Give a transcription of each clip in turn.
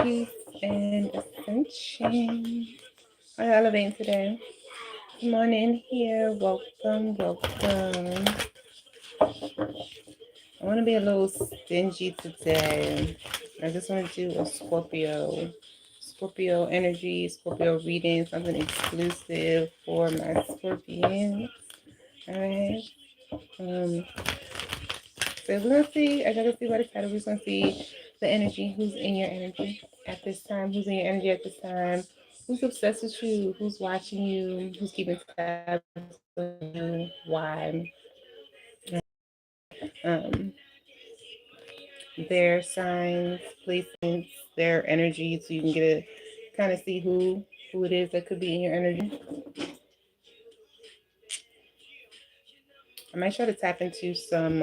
Peace and ascension. How you elevating today? Come on in here. Welcome, welcome. I want to be a little stingy today. I just want to do a Scorpio energy, Scorpio reading, something exclusive for my Scorpions. All right. So we're gonna see. I gotta see by the title. We're gonna see the energy. Who's in your energy at this time? Who's in your energy at this time? Who's obsessed with you? Who's watching you? Who's keeping tabs on you? Why? Um, their signs, placements, their energy, so you can get a kind of see who it is that could be in your energy. I might try to tap into some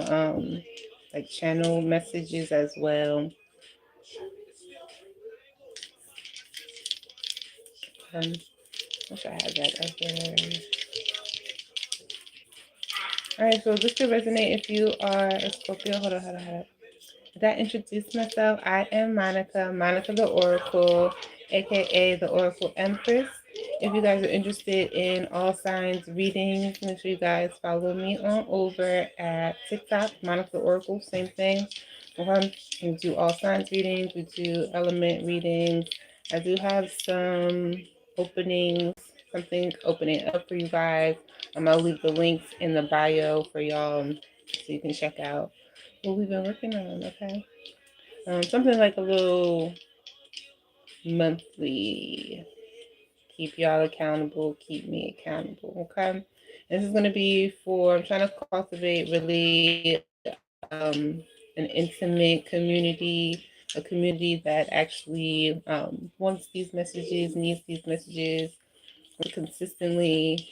like channel messages as well. Um, wish I had that up there. All right, so this could resonate if you are a Scorpio. Hold on. Did I introduce myself? I am Monica, Monica the Oracle, aka the Oracle Empress. If you guys are interested in all signs readings, make sure you guys follow me on over at TikTok, Monica the Oracle, same thing. We do all signs readings, we do element readings. I do have some openings, something opening up for you guys. I'll leave the links in the bio for y'all so you can check out what we've been working on, okay? Something like a little monthly. Keep y'all accountable, keep me accountable, okay? This is going to be for, I'm trying to cultivate really an intimate community, a community that actually wants these messages, needs these messages, and consistently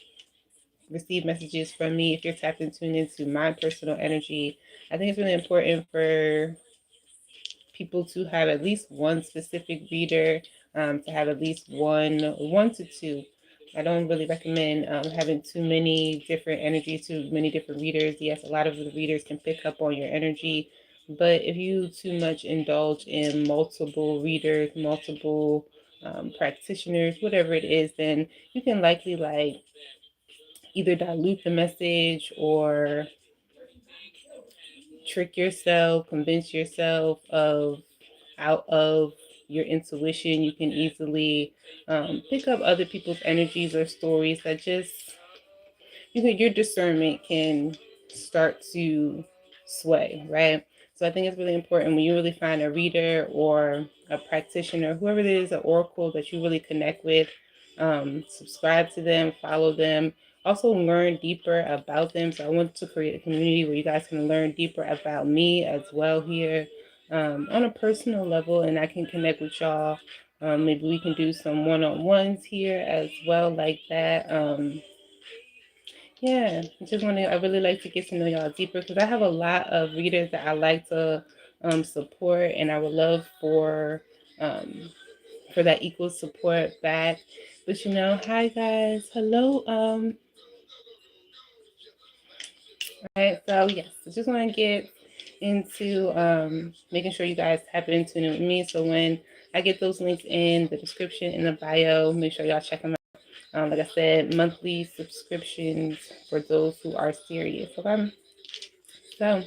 receive messages from me. If you're tapped and tuned into my personal energy, I think it's really important for people to have at least one specific reader, to have at least one to two. I don't really recommend having too many different energies, too many different readers. Yes, a lot of the readers can pick up on your energy, but if you too much indulge in multiple readers, multiple practitioners, whatever it is, then you can likely like either dilute the message or trick yourself, convince yourself of out of your intuition. You can easily pick up other people's energies or stories that just your discernment can start to sway, right? So I think it's really important when you really find a reader or a practitioner, whoever it is, an oracle that you really connect with, subscribe to them, follow them, also learn deeper about them. So I want to create a community where you guys can learn deeper about me as well here, on a personal level, and I can connect with y'all. Maybe we can do some one-on-ones here as well, like that. Yeah, I really like to get to know y'all deeper because I have a lot of readers that I like to support, and I would love for that equal support back. But hi guys, hello. All right, so yes, I just want to get into making sure you guys tap into it with me. So when I get those links in the description in the bio, make sure y'all check them out. Like I said, monthly subscriptions for those who are serious. Okay, so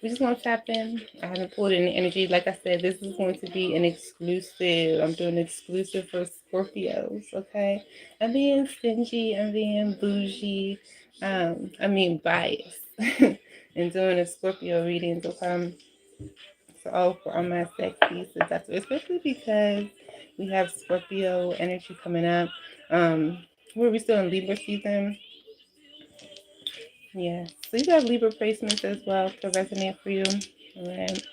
we just want to tap in. I haven't pulled any energy. Like I said, this is going to be an exclusive. I'm doing an exclusive for Scorpios, okay? I'm being stingy. I'm being bougie. Biased. And doing a Scorpio reading. So for all my sexies, especially because we have Scorpio energy coming up. Were we still in Libra season? Yeah. So you have Libra placements as well to resonate for you. All right.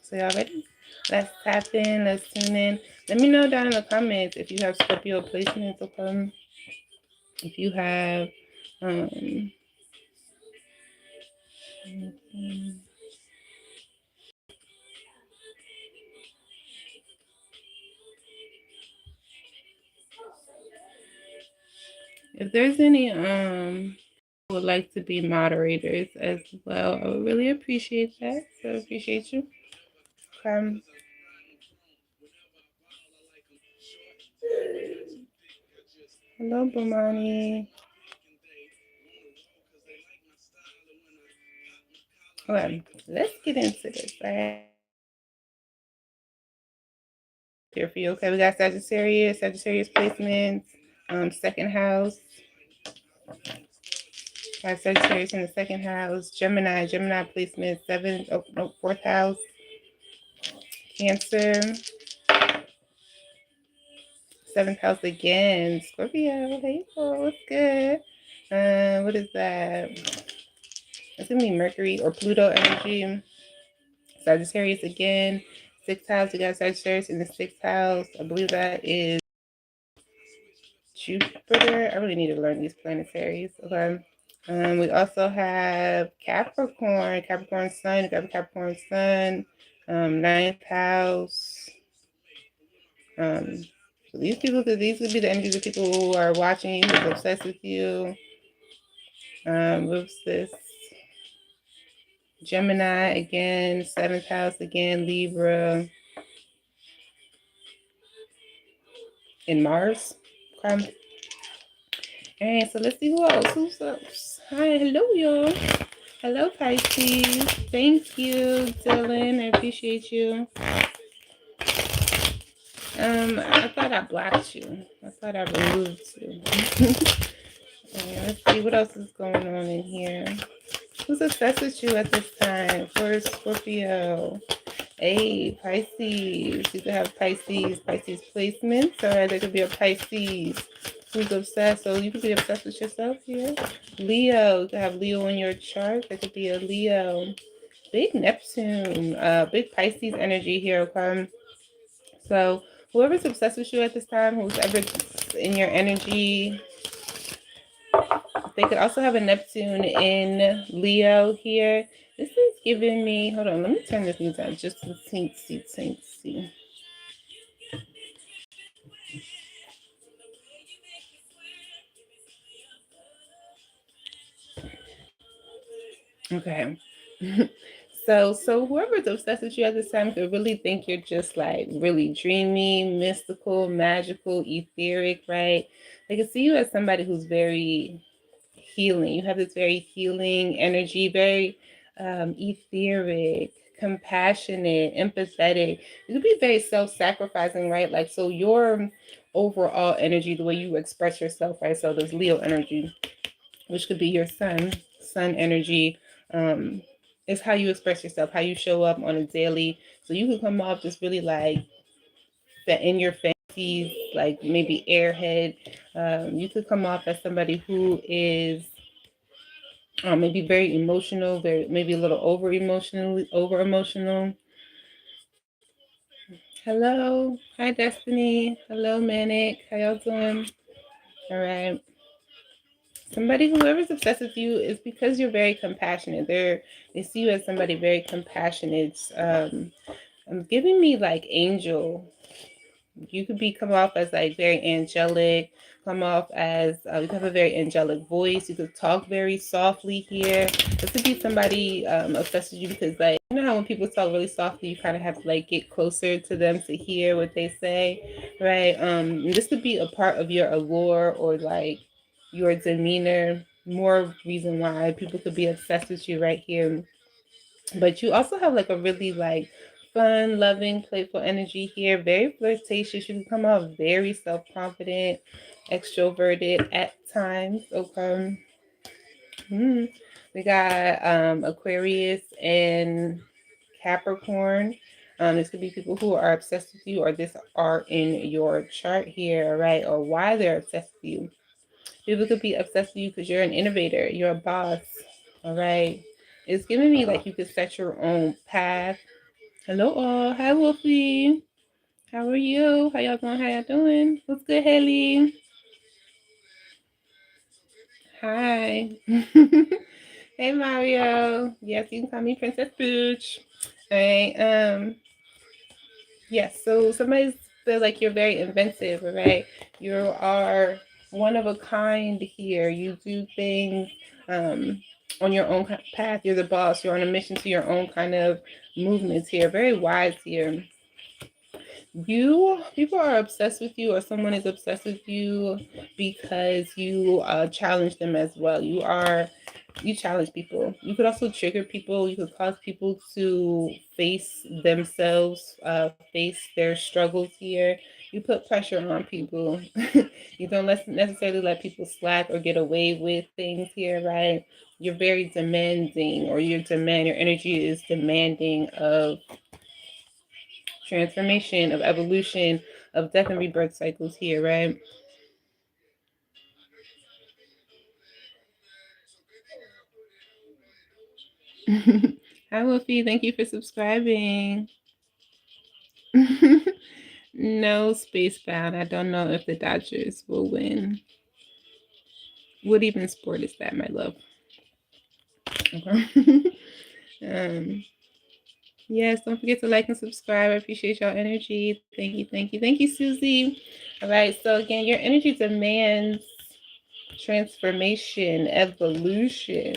So y'all ready? Let's tap in. Let's tune in. Let me know down in the comments if you have Scorpio placements. Okay. If you have, um, if there's any who would like to be moderators as well, I would really appreciate that. So appreciate you. Okay. Hello, Bomani. Okay, let's get into this. All right. Here for you. Okay, we got Sagittarius placements, second house. Got Sagittarius in the second house. Gemini placement, fourth house. Cancer, seventh house again. Scorpio, hey, what's good? What is that? It's gonna be Mercury or Pluto energy. Sagittarius again. Sixth house, we got Sagittarius in the sixth house. I believe that is Jupiter. I really need to learn these planetaries. Okay. We also have Capricorn Sun. We got Capricorn Sun, ninth house. So these could be the energies of people who are watching you, who's obsessed with you. What's this? Gemini again, seventh house again, Libra, and Mars. Okay. All right, so let's see who else. Who's up? Hi, hello, y'all. Hello, Pisces. Thank you, Dylan. I appreciate you. I thought I blocked you. I thought I removed you. Right, let's see what else is going on in here. Who's obsessed with you at this time? For Scorpio. Hey, Pisces. You could have Pisces placements. All right, there could be a Pisces who's obsessed. So you could be obsessed with yourself here. Leo. You could have Leo in your chart. There could be a Leo. Big Neptune. Big Pisces energy here. Okay. So whoever's obsessed with you at this time, who's ever in your energy, they could also have a Neptune in Leo here. This is giving me, hold on, let me turn this thing down just to see. Okay. So whoever's obsessed with you at this time could really think you're just like really dreamy, mystical, magical, etheric, right? They could see you as somebody who's very healing. You have this very healing energy, very etheric, compassionate, empathetic. You could be very self-sacrificing, right? Like, so your overall energy, the way you express yourself, right? So there's Leo energy, which could be your sun energy, is how you express yourself, how you show up on a daily. So you could come off just really like that in your fantasies, like maybe airhead. You could come off as somebody who is maybe very emotional, very maybe a little over emotional. Hello, hi Destiny. Hello Manic. How y'all doing? All right. Somebody whoever's obsessed with you is because you're very compassionate. They see you as somebody very compassionate. Giving me like angel. You could come off as like very angelic, come off as you have a very angelic voice. You could talk very softly here. This could be somebody obsessed with you because like you know how when people talk really softly, you kind of have to like get closer to them to hear what they say, right? This could be a part of your allure or like your demeanor. More reason why people could be obsessed with you right here. But you also have like a really like fun, loving, playful energy here. Very flirtatious. You can come out very self-confident, extroverted at times. Okay. We got Aquarius and Capricorn. This could be people who are obsessed with you or this are in your chart here, right? Or why they're obsessed with you. People could be obsessed with you because you're an innovator, you're a boss. All right. It's giving me like you could set your own path. Hello all. Hi Wolfie. How are you? How y'all doing? How y'all doing? What's good, Haley? Hi. Hey Mario. Yes, you can call me Princess Pooch. All right. Yes, so somebody feels like you're very inventive, right? You are one of a kind here. You do things on your own path. You're the boss. You're on a mission to your own kind of movements here. Very wise here. people are obsessed with you, or someone is obsessed with you because you challenge them as well. You challenge people. You could also trigger people. You could cause people to face themselves, face their struggles here. You put pressure on people. You don't necessarily let people slack or get away with things here, right? You're very demanding, or your energy is demanding of transformation, of evolution, of death and rebirth cycles here, right? Hi, Wolfie. Thank you for subscribing. No, Spacebound. I don't know if the Dodgers will win. What even sport is that, my love? Okay. um, yes, don't forget to like and subscribe. I appreciate y'all energy. Thank you, thank you, thank you, Susie. All right, so again, your energy demands transformation, evolution.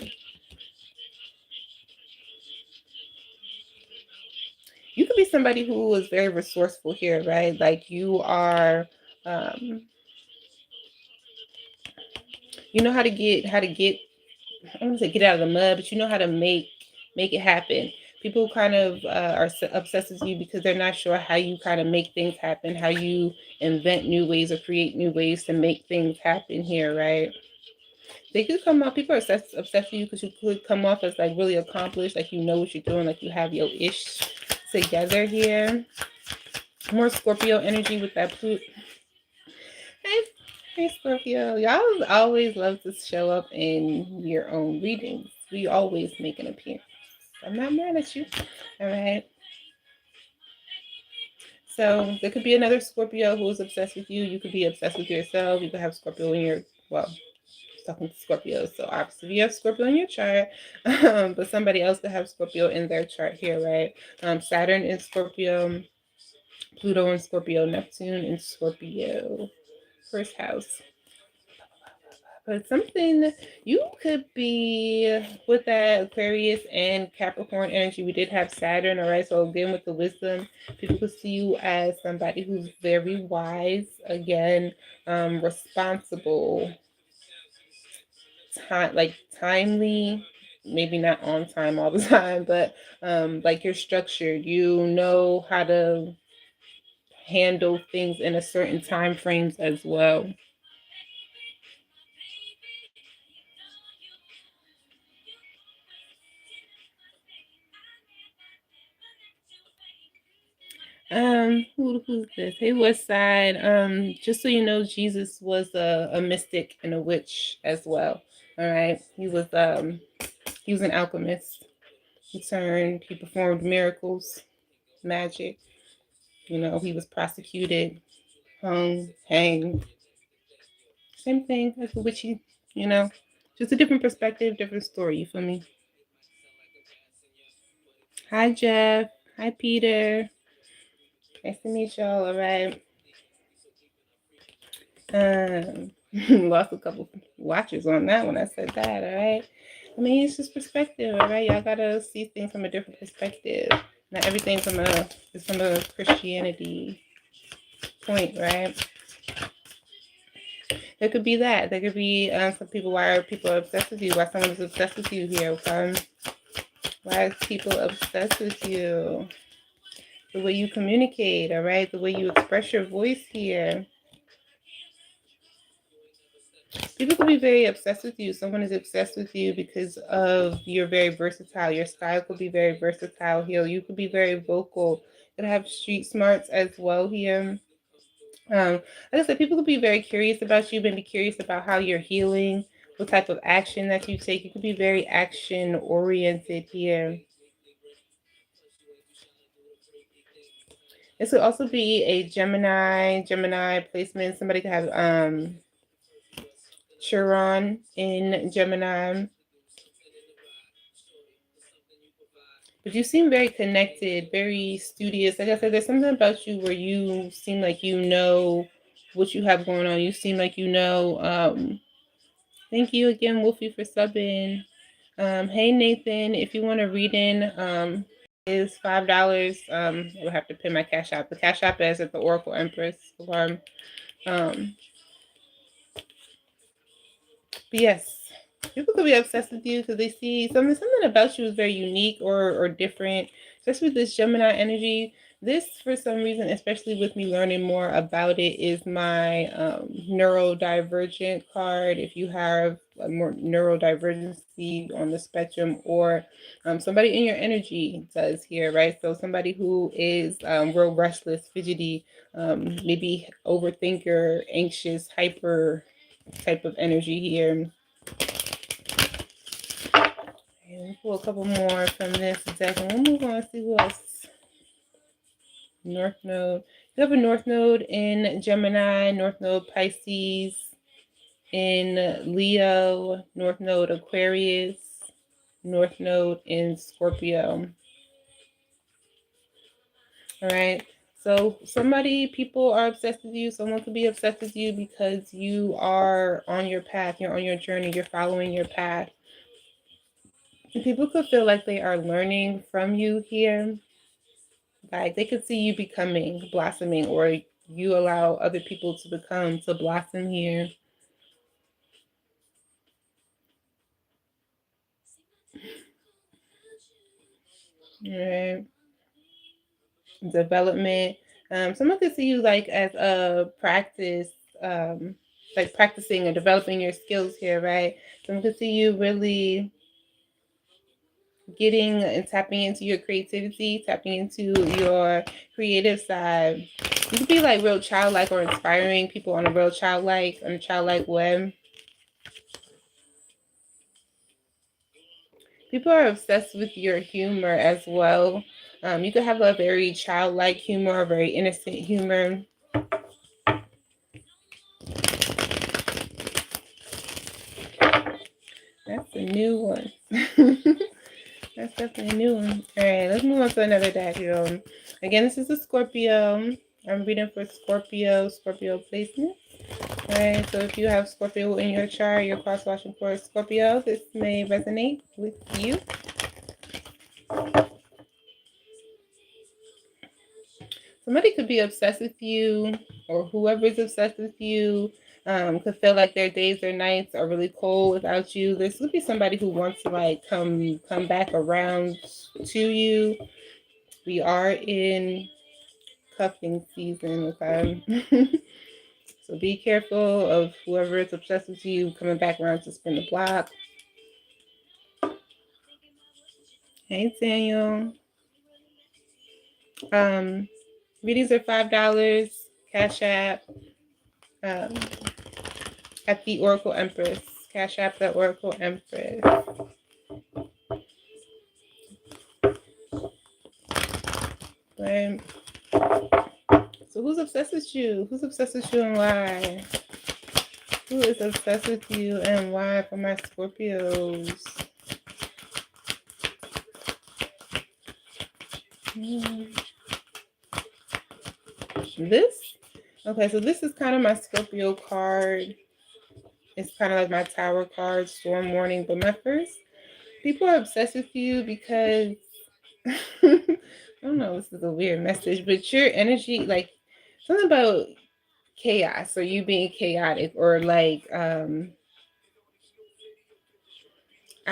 You could be somebody who is very resourceful here, right? Like you are, um, you know how to get. I don't want to say get out of the mud, but you know how to make it happen. People kind of are obsessed with you because they're not sure how you kind of make things happen, how you invent new ways or create new ways to make things happen here, right? They could come off. People are obsessed with you because you could come off as like really accomplished, like you know what you're doing, like you have your ish together here. More Scorpio energy with that Pluto. Hey, hey Scorpio. Y'all always love to show up in your own readings. We always make an appearance. I'm not mad at you. All right. So there could be another Scorpio who is obsessed with you. You could be obsessed with yourself. You could have Scorpio in your, well, talking to Scorpio. So obviously you have Scorpio in your chart, but somebody else could have Scorpio in their chart here, right? Saturn in Scorpio, Pluto in Scorpio, Neptune in Scorpio, first house. But something you could be with that Aquarius and Capricorn energy. We did have Saturn, all right. So again, with the wisdom, people could see you as somebody who's very wise. Again, responsible, like timely. Maybe not on time all the time, but like you're structured. You know how to handle things in a certain time frames as well. Who's this? Hey, West Side. Just so you know, Jesus was a mystic and a witch as well. All right, he was an alchemist. He performed miracles, magic. You know, he was prosecuted, hung, hanged. Same thing as the witchy. You know, just a different perspective, different story. You feel me? Hi, Jeff. Hi, Peter. Nice to meet y'all. All right. Lost a couple watchers on that when I said that, all right? I mean, it's just perspective, all right? Y'all gotta see things from a different perspective. Not everything is from a Christianity point, right? There could be that. There could be some people, why are people obsessed with you? Why someone is obsessed with you here? Why is people obsessed with you? The way you communicate, all right? The way you express your voice here. People could be very obsessed with you. Someone is obsessed with you because of you're very versatile. Your style could be very versatile here. You could be very vocal. You could have street smarts as well here. Like I said, people could be very curious about you, maybe curious about how you're healing, what type of action that you take. You could be very action oriented here. This could also be a Gemini placement. Somebody could have Chiron in Gemini. But you seem very connected, very studious. Like I said, there's something about you where you seem like you know what you have going on. You seem like you know. Thank you again, Wolfie, for subbing. Hey Nathan, if you want to read in is $5. I will have to pin my Cash App. The Cash App is at the Oracle Empress. Um, but yes, people could be obsessed with you because they see something about you is very unique or different, especially with this Gemini energy. This, for some reason, especially with me learning more about it, is my neurodivergent card. If you have more neurodivergency on the spectrum, or somebody in your energy does here, right? So somebody who is real restless, fidgety, maybe overthinker, anxious, hyper type of energy here. And pull a couple more from this deck, and we'll move on and see who else. North Node. You have a North Node in Gemini, North Node Pisces, in Leo, North Node Aquarius, North Node in Scorpio. All right. So people are obsessed with you. Someone could be obsessed with you because you are on your path. You're on your journey. You're following your path. People could feel like they are learning from you here. Like they could see you becoming, blossoming, or you allow other people to blossom here. All right. Development. Someone could see you like as a practice, like practicing or developing your skills here, right? Someone could see you really getting and tapping into your creativity, tapping into your creative side. You could be like real childlike or inspiring people on a childlike way. People are obsessed with your humor as well. You could have a very childlike humor, very innocent humor. That's a new one. That's definitely a new one. All right, let's move on to another deck. Again, this is a Scorpio. I'm reading for Scorpio placement. All right, so if you have Scorpio in your chart, you're cross watching for Scorpio, this may resonate with you. Somebody could be obsessed with you, or whoever's obsessed with you could feel like their days or nights are really cold without you. This could be somebody who wants to like come back around to you. We are in cuffing season, okay? So be careful of whoever is obsessed with you coming back around to spin the block. Hey, Daniel. Readings are $5. Cash App um, at the Oracle Empress. Cash App the Oracle Empress. Right. So who's obsessed with you? Who's obsessed with you and why? Who is obsessed with you and why for my Scorpios? This? Okay, so this is kind of my Scorpio card. It's kind of like my Tower card, Storm Warning. But my first, people are obsessed with you because I don't know, this is a weird message, but your energy, like something about chaos or you being chaotic, or like I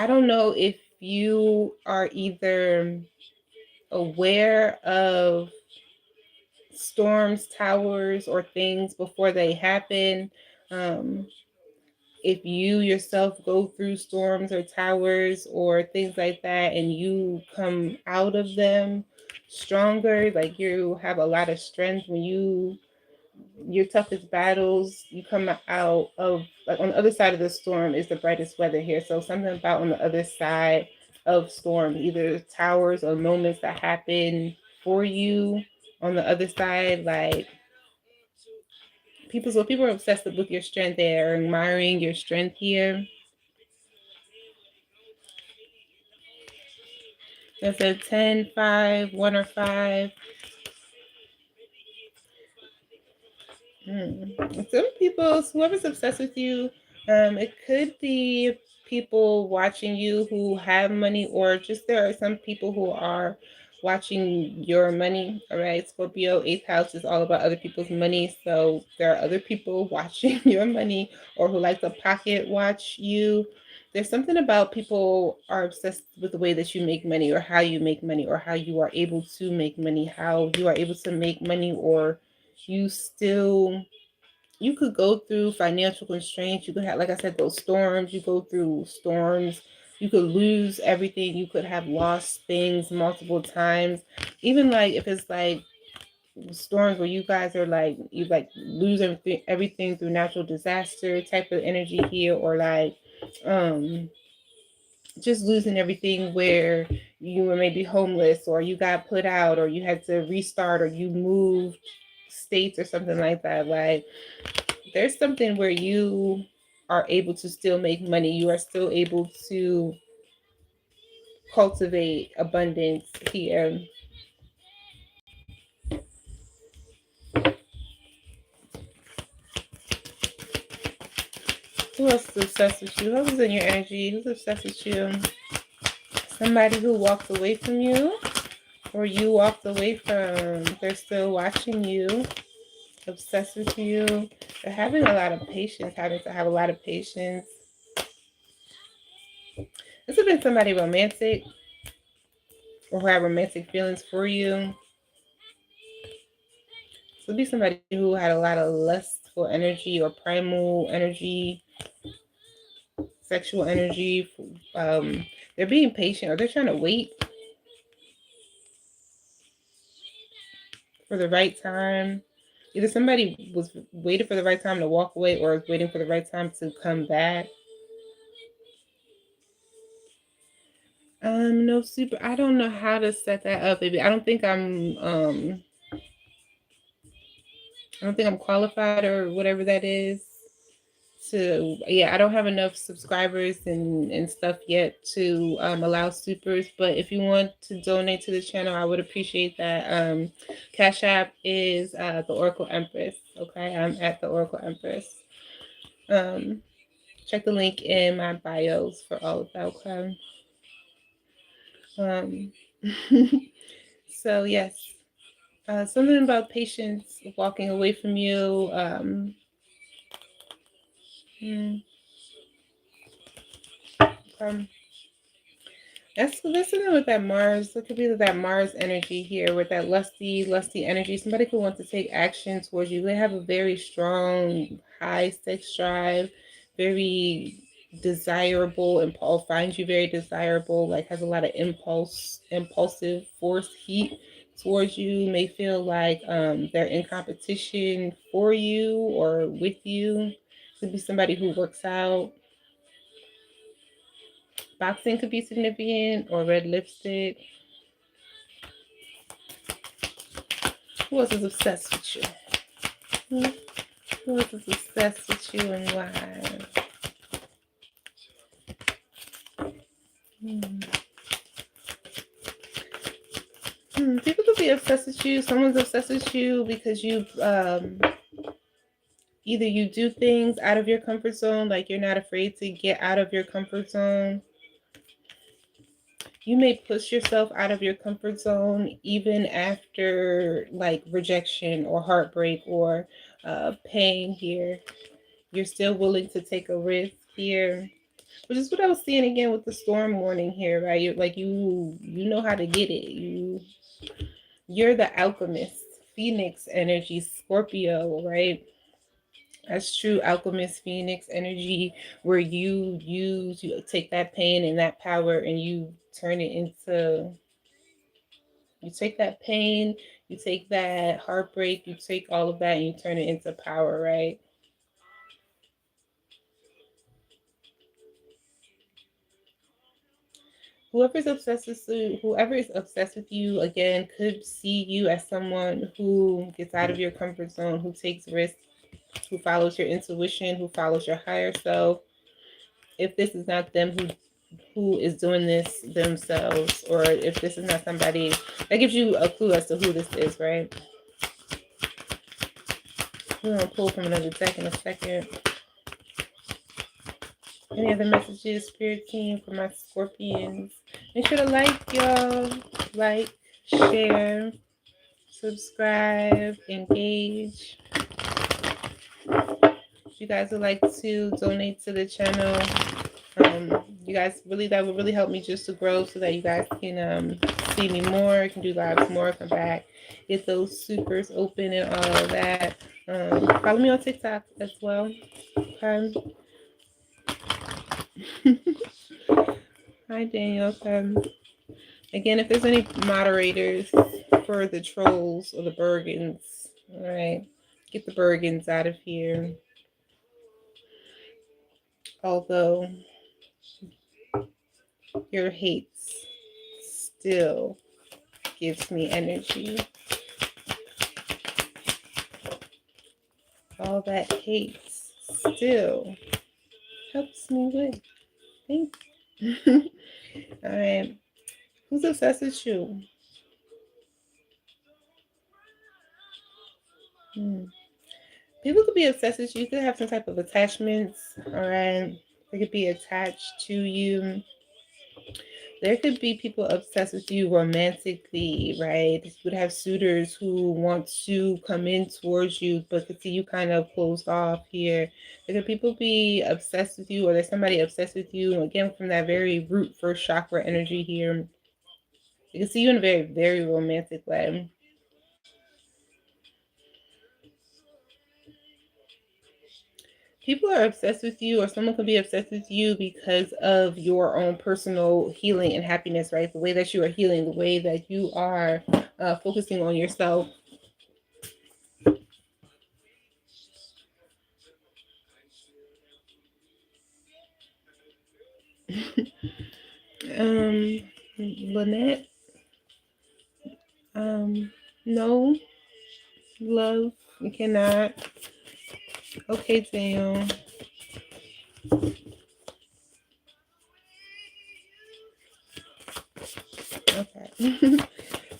don't know if you are either aware of storms, towers, or things before they happen. If you yourself go through storms or towers or things like that and you come out of them stronger, like you have a lot of strength when your toughest battles, you come out of, like on the other side of the storm is the brightest weather here. So something about on the other side of storm, either towers or moments that happen for you on the other side, like people are obsessed with your strength. They are admiring your strength here. That's a 10, 5, 1 or 5. Some people, whoever's obsessed with you, it could be people watching you who have money, or just there are some people who are watching your money. All right, Scorpio, 8th house is all about other people's money. So there are other people watching your money, or who like to pocket watch you. There's something about people are obsessed with the way that you make money, or how you make money, or how you are able to make money, how you are able to make money, or you still, you could go through financial constraints. You could have, like I said, those storms. You go through storms. You could lose everything. You could have lost things multiple times. Even like if it's like storms where you guys are like, you like lose everything through natural disaster type of energy here, or like just losing everything where you were maybe homeless, or you got put out, or you had to restart, or you moved states or something like that. Like there's something where you are able to still make money. You are still able to cultivate abundance here. Who else is obsessed with you? Who's in your energy? Who's obsessed with you? Somebody who walked away from you, or you walked away from. They're still watching you, obsessed with you. They're having a lot of patience, having to have a lot of patience. This has been somebody romantic, or who had romantic feelings for you. This would be somebody who had a lot of lustful energy, or primal energy, sexual energy. They're being patient, or they're trying to wait for the right time. Either somebody was waiting for the right time to walk away, or is waiting for the right time to come back. No, super. I don't know how to set that up, baby. I don't think I'm qualified, or whatever that is. I don't have enough subscribers and stuff yet to allow supers. But if you want to donate to the channel, I would appreciate that. Cash App is the Oracle Empress. Okay, I'm at the Oracle Empress. Check the link in my bios for all of that. Okay. So yes, something about patience walking away from you. Hmm, that's something with that Mars. It could be that Mars energy here, with that lusty energy. Somebody could want to take action towards you. They have a very strong, high sex drive, very desirable, and finds you very desirable. Like has a lot of impulsive force, heat towards you. May feel like they're in competition for you or with you. Could be somebody who works out. Boxing could be significant, or red lipstick. Who else is obsessed with you? Who else is obsessed with you, and why? People could be obsessed with you. Someone's obsessed with you because you either you do things out of your comfort zone, like you're not afraid to get out of your comfort zone. You may push yourself out of your comfort zone even after like rejection or heartbreak or pain here. You're still willing to take a risk here, which is what I was seeing again with the storm warning here, right? You're like you know how to get it. You're the alchemist, Phoenix energy, Scorpio, right? That's true alchemist, Phoenix energy, where you take that pain and that power, and you turn it into, you take that pain, you take that heartbreak, you take all of that and you turn it into power, right? Whoever is obsessed with you, again, could see you as someone who gets out of your comfort zone, who takes risks, who follows your intuition, who follows your higher self. If this is not them who is doing this themselves, or if this is not somebody, that gives you a clue as to who this is, right? We're gonna pull from another deck in a second. Any other messages, spirit team, for my Scorpions? Make sure to like, y'all. Like, share, subscribe, engage. If you guys would like to donate to the channel, you guys really, that would really help me just to grow so that you guys can see me more, can do lives more, come back, get those supers open and all of that. Follow me on TikTok as well. Okay. Hi Daniel. Again, if there's any moderators for the trolls or the Bergens, all right, get the Bergens out of here. Although your hates still gives me energy. All that hate still helps me win. Thank you. All right. Who's obsessed with you? People could be obsessed with you. You could have some type of attachments. All right. They could be attached to you. There could be people obsessed with you romantically, right? You would have suitors who want to come in towards you, but could see you kind of closed off here. There could people be obsessed with you, or there's somebody obsessed with you. Again, from that very root first chakra energy here, you can see you in a very, very romantic way. People are obsessed with you, or someone could be obsessed with you because of your own personal healing and happiness, right? The way that you are healing, the way that you are focusing on yourself. Lynette, no, love, you cannot. Okay, damn. Okay.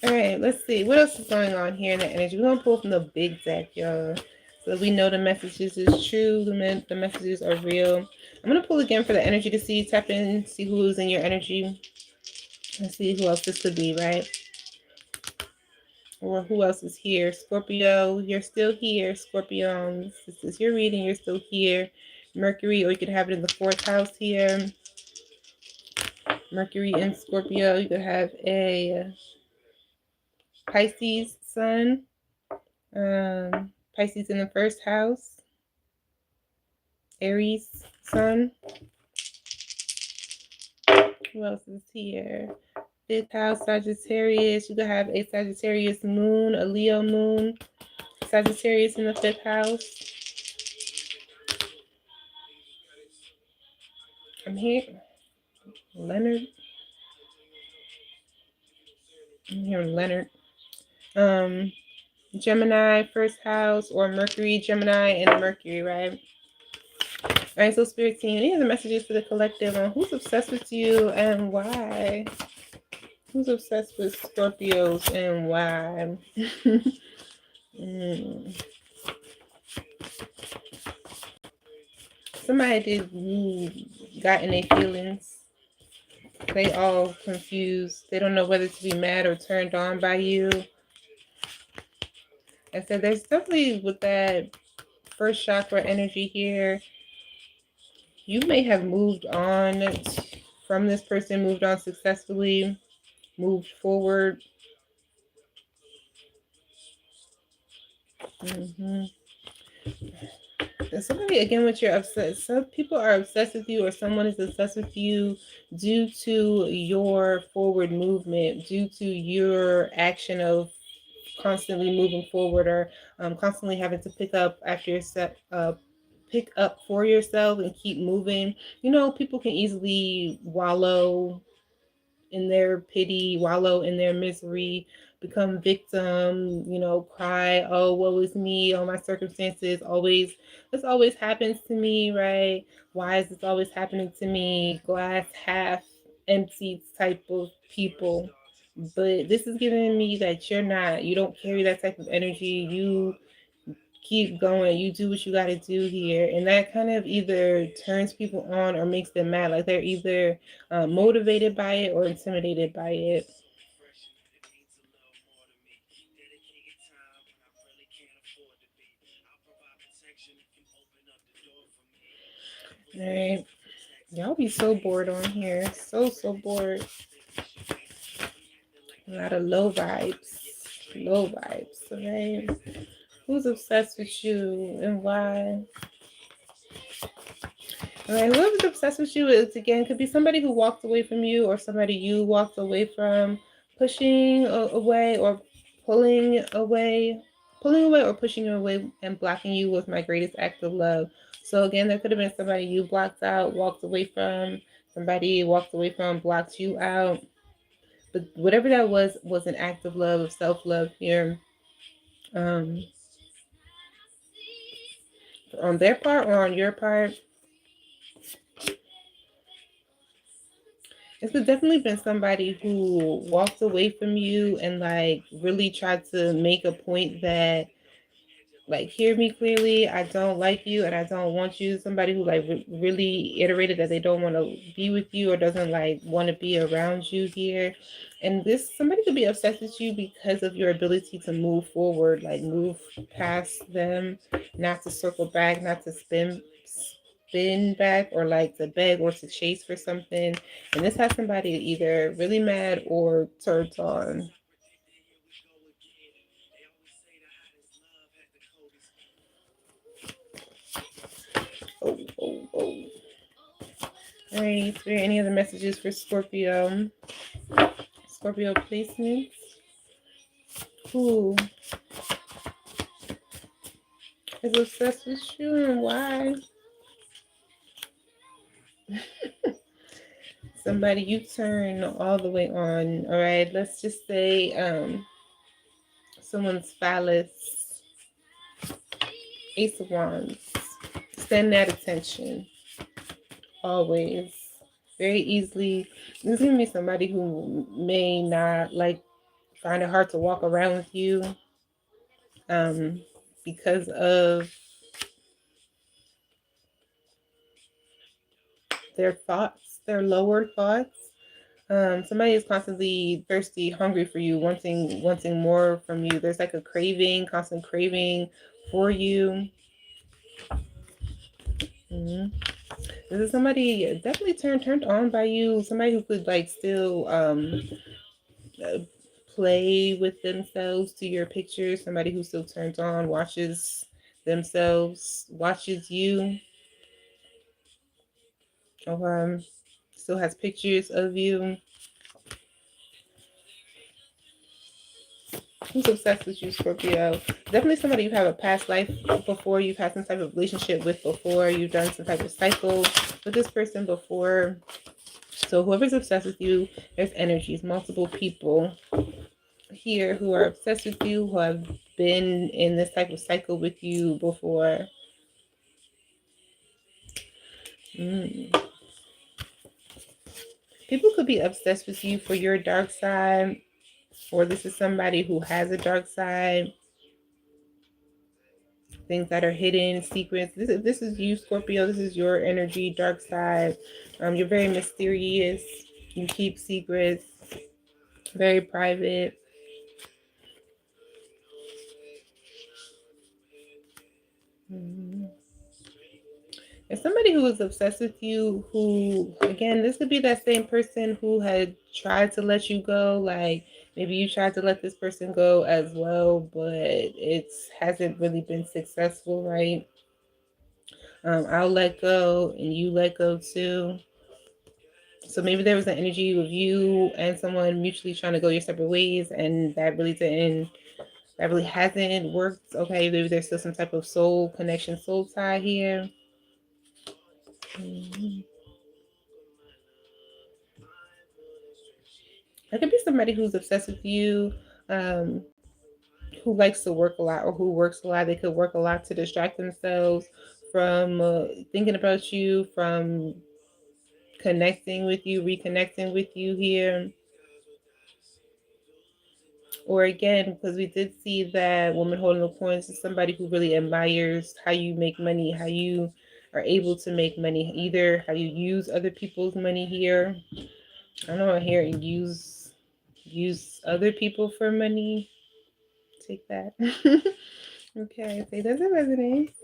All right, let's see. What else is going on here in the energy? We're going to pull from the big deck, y'all. So we know the messages is true. The messages are real. I'm going to pull again for the energy to see, tap in, see who's in your energy. Let's see who else this could be, right? Or who else is here? Scorpio, you're still here. Scorpions, this is your reading. You're still here. Mercury, or you could have it in the 4th house here. Mercury in Scorpio. You could have a Pisces sun. Pisces in the 1st house. Aries sun. Who else is here? 5th house Sagittarius. You could have a Sagittarius moon, a Leo moon. Sagittarius in the 5th house. I'm here. Leonard. I'm hearing Leonard. Gemini 1st house, or Mercury, Gemini, and Mercury, right? All right, so Spirit Team, these are the messages for the collective on who's obsessed with you and why. Who's obsessed with Scorpios and why? Somebody got in their feelings. They all confused. They don't know whether to be mad or turned on by you. I said there's definitely, with that first chakra energy here, you may have moved on from this person, moved on successfully, moved forward. And somebody, again, with your upset, some people are obsessed with you, or someone is obsessed with you due to your forward movement, due to your action of constantly moving forward, or constantly having to pick up after yourself, pick up for yourself and keep moving. You know, people can easily wallow in their pity, wallow in their misery, become victim, you know, cry, oh, woe is me, oh, my circumstances always, this always happens to me, right? Why is this always happening to me? Glass half empty type of people. But this is giving me that you don't carry that type of energy. You keep going. You do what you got to do here. And that kind of either turns people on or makes them mad. Like they're either motivated by it or intimidated by it. All right. Y'all be so bored on here. So bored. A lot of low vibes. Low vibes, okay? Who's obsessed with you and why? All right, whoever's obsessed with you is, again, could be somebody who walked away from you or somebody you walked away from, pushing away or pulling away, pulling away or pushing you away and blocking you was my greatest act of love. So again, there could have been somebody you blocked out, walked away from, somebody walked away from, blocked you out. But whatever that was an act of love, of self-love here. Um, on their part or on your part. It's definitely been somebody who walked away from you and like really tried to make a point that, like, hear me clearly, I don't like you and I don't want you. Somebody who like really iterated that they don't want to be with you or doesn't like want to be around you here. And this somebody could be obsessed with you because of your ability to move forward, like move past them, not to circle back, not to spin back or like to beg or to chase for something. And this has somebody either really mad or turned on. Oh, oh, oh. All right, is there any other messages for Scorpio? Scorpio placements? Who is obsessed with you and why? Somebody you turn all the way on. All right, let's just say someone's phallus, Ace of Wands. Stand at attention. Always. Very easily. This is gonna be somebody who may not like find it hard to walk around with you um because of their thoughts, their lower thoughts. Somebody is constantly thirsty, hungry for you, wanting more from you. There's like a craving, constant craving for you. Mm-hmm. This is somebody definitely turned on by you. Somebody who could like still uh, play with themselves to your pictures. Somebody who still turns on, watches themselves, watches you, or still has pictures of you. Who's obsessed with you, Scorpio? Definitely somebody you have a past life before. You've had some type of relationship with before. You've done some type of cycle with this person before. So whoever's obsessed with you, there's energies, multiple people here who are obsessed with you, who have been in this type of cycle with you before. People could be obsessed with you for your dark side, or this is somebody who has a dark side, things that are hidden, secrets. This is you, Scorpio. This is your energy, dark side. You're very mysterious. You keep secrets, very private. Mm-hmm. And somebody who is obsessed with you, who, again, this could be that same person who had tried to let you go. Like maybe you tried to let this person go as well, but it hasn't really been successful, right? I'll let go and you let go too. So maybe there was an energy of you and someone mutually trying to go your separate ways, and that really hasn't worked. Okay, maybe there's still some type of soul connection, soul tie here. Mm-hmm. There could be somebody who's obsessed with you, um, who likes to work a lot or who works a lot. They could work a lot to distract themselves from thinking about you, from connecting with you, reconnecting with you here. Or again, because we did see that woman holding the coins is somebody who really admires how you make money, how you are able to make money, either how you use other people's money here. I don't know here and use other people for money. Take that. Okay, say does it resonate?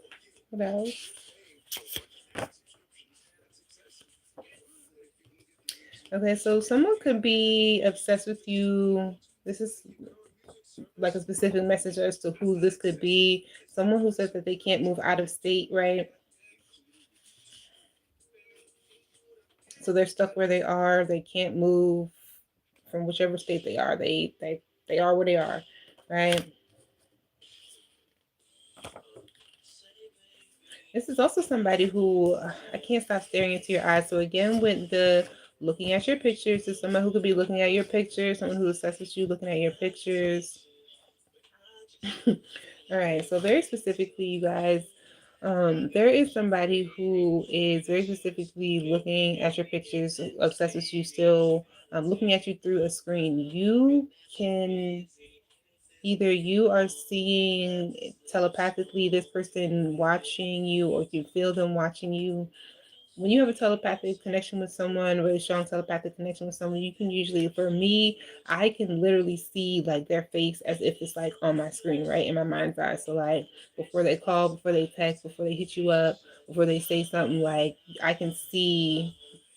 What else? Okay, so someone could be obsessed with you. This is like a specific message as to who this could be. Someone who says that they can't move out of state, right? So they're stuck where they are. They can't move from whichever state they are. They are where they are, right? This is also somebody who I can't stop staring into your eyes. So again, with the looking at your pictures, is someone who could be looking at your pictures, someone who assesses you looking at your pictures. All right, so very specifically, you guys, there is somebody who is very specifically looking at your pictures, obsessed with you still, looking at you through a screen. You can either you are seeing telepathically this person watching you, or you feel them watching you. When you have a telepathic connection with someone, a really strong telepathic connection with someone, you can usually, for me, I can literally see like their face as if it's like on my screen, right? In my mind's eye. So like before they call, before they text, before they hit you up, before they say something, like I can see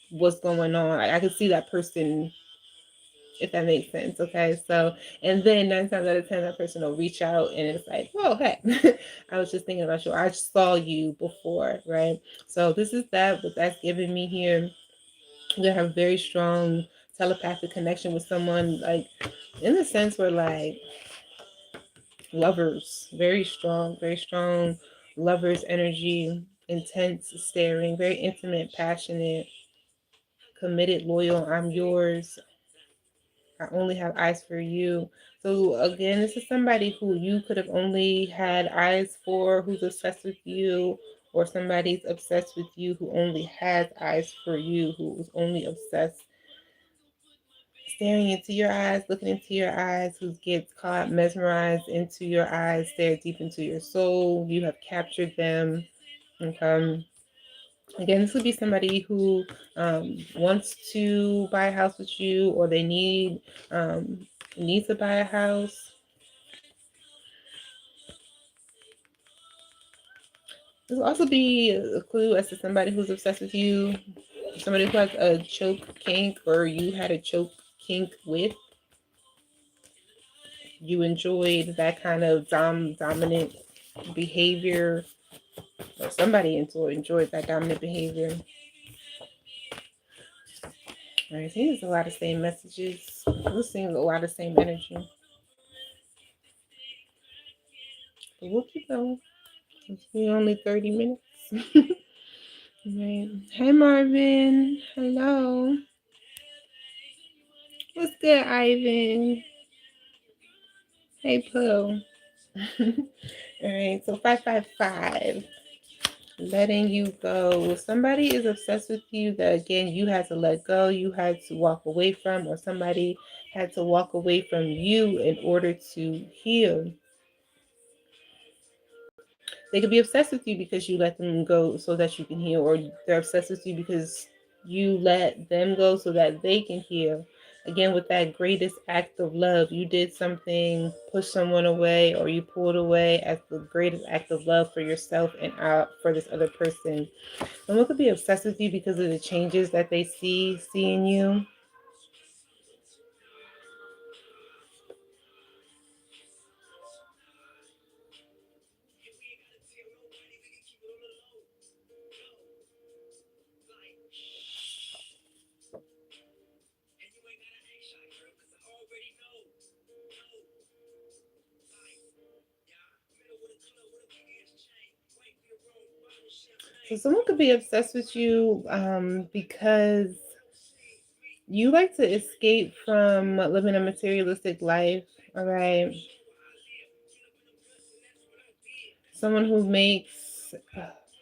what's going on. I can see that person, if that makes sense. Okay. So, and then 9 times out of 10, that person will reach out and it's like, oh, hey, I was just thinking about you. I saw you before, right? So this is that, what that's giving me here. You have very strong telepathic connection with someone, like in the sense where like lovers, very strong lovers energy, intense staring, very intimate, passionate, committed, loyal. I'm yours. I only have eyes for you. So again, this is somebody who you could have only had eyes for, who's obsessed with you, or somebody's obsessed with you who only has eyes for you, who is only obsessed, staring into your eyes, looking into your eyes, who gets caught, mesmerized into your eyes, stare deep into your soul. You have captured them. Okay. Again, this would be somebody who wants to buy a house with you, or they need to buy a house. This will also be a clue as to somebody who's obsessed with you, somebody who has a choke kink, or you had a choke kink with. You enjoyed that kind of dominant behavior, or somebody enjoyed that dominant behavior. All right, see, there's a lot of same messages. We're seeing a lot of same energy. But we'll keep going. It's been only 30 minutes. Right. Hey, Marvin. Hello. What's good, Ivan? Hey, Pooh. All right. So 555. Letting you go. Somebody is obsessed with you that, again, you had to let go. You had to walk away from, or somebody had to walk away from you in order to heal. They could be obsessed with you because you let them go so that you can heal, or they're obsessed with you because you let them go so that they can heal. Again, with that greatest act of love, you did something, pushed someone away, or you pulled away as the greatest act of love for yourself and for this other person. Someone could be obsessed with you because of the changes that they see in you. So someone could be obsessed with you because you like to escape from living a materialistic life. All right. Someone who makes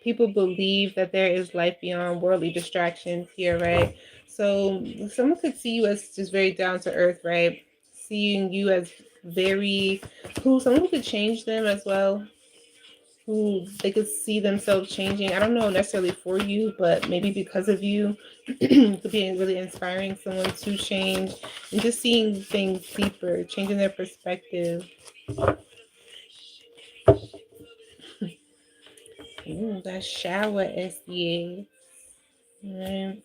people believe that there is life beyond worldly distractions here, right? So someone could see you as just very down to earth, right? Seeing you as very someone who could change them as well, who they could see themselves changing. I don't know necessarily for you, but maybe because of you, could be really inspiring someone to change and just seeing things deeper, changing their perspective. Ooh, that shower SDA. Right.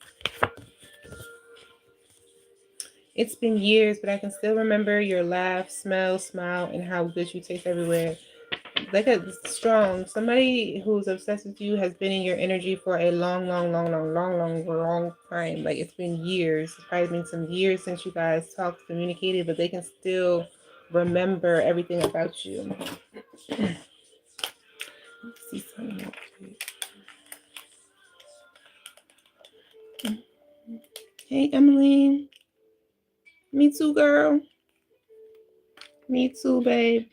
It's been years, but I can still remember your laugh, smell, smile, and how good you taste everywhere. Like a strong somebody who's obsessed with you has been in your energy for a long, long, long, long, long, long, long time. Like it's been years. It's probably been some years since you guys talked, communicated, but they can still remember everything about you. Let's see something real quick. Hey, Emily. Me too, girl. Me too, babe.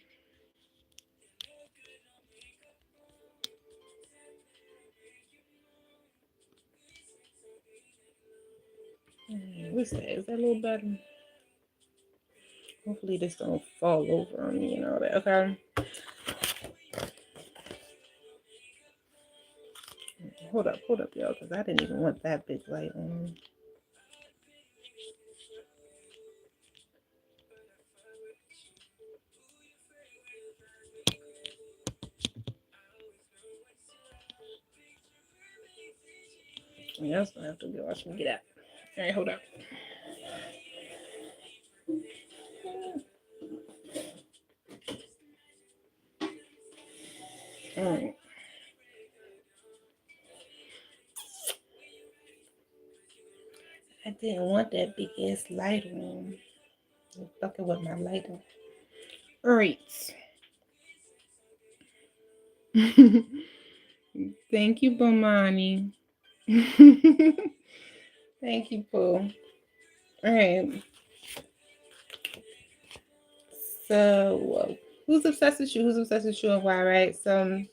What's that? Is that a little better? Hopefully this don't fall over on me and all that. Okay. Hold up, y'all, because I didn't even want that big light on. Yeah, that's gonna have to go. Watch me get out. All right, hold up. All right. I didn't want that big ass light on. I'm fucking with my lighter. All right. Thank you, Bomani. Thank you, Pooh. All right. So, who's obsessed with you? Who's obsessed with you and why, right? So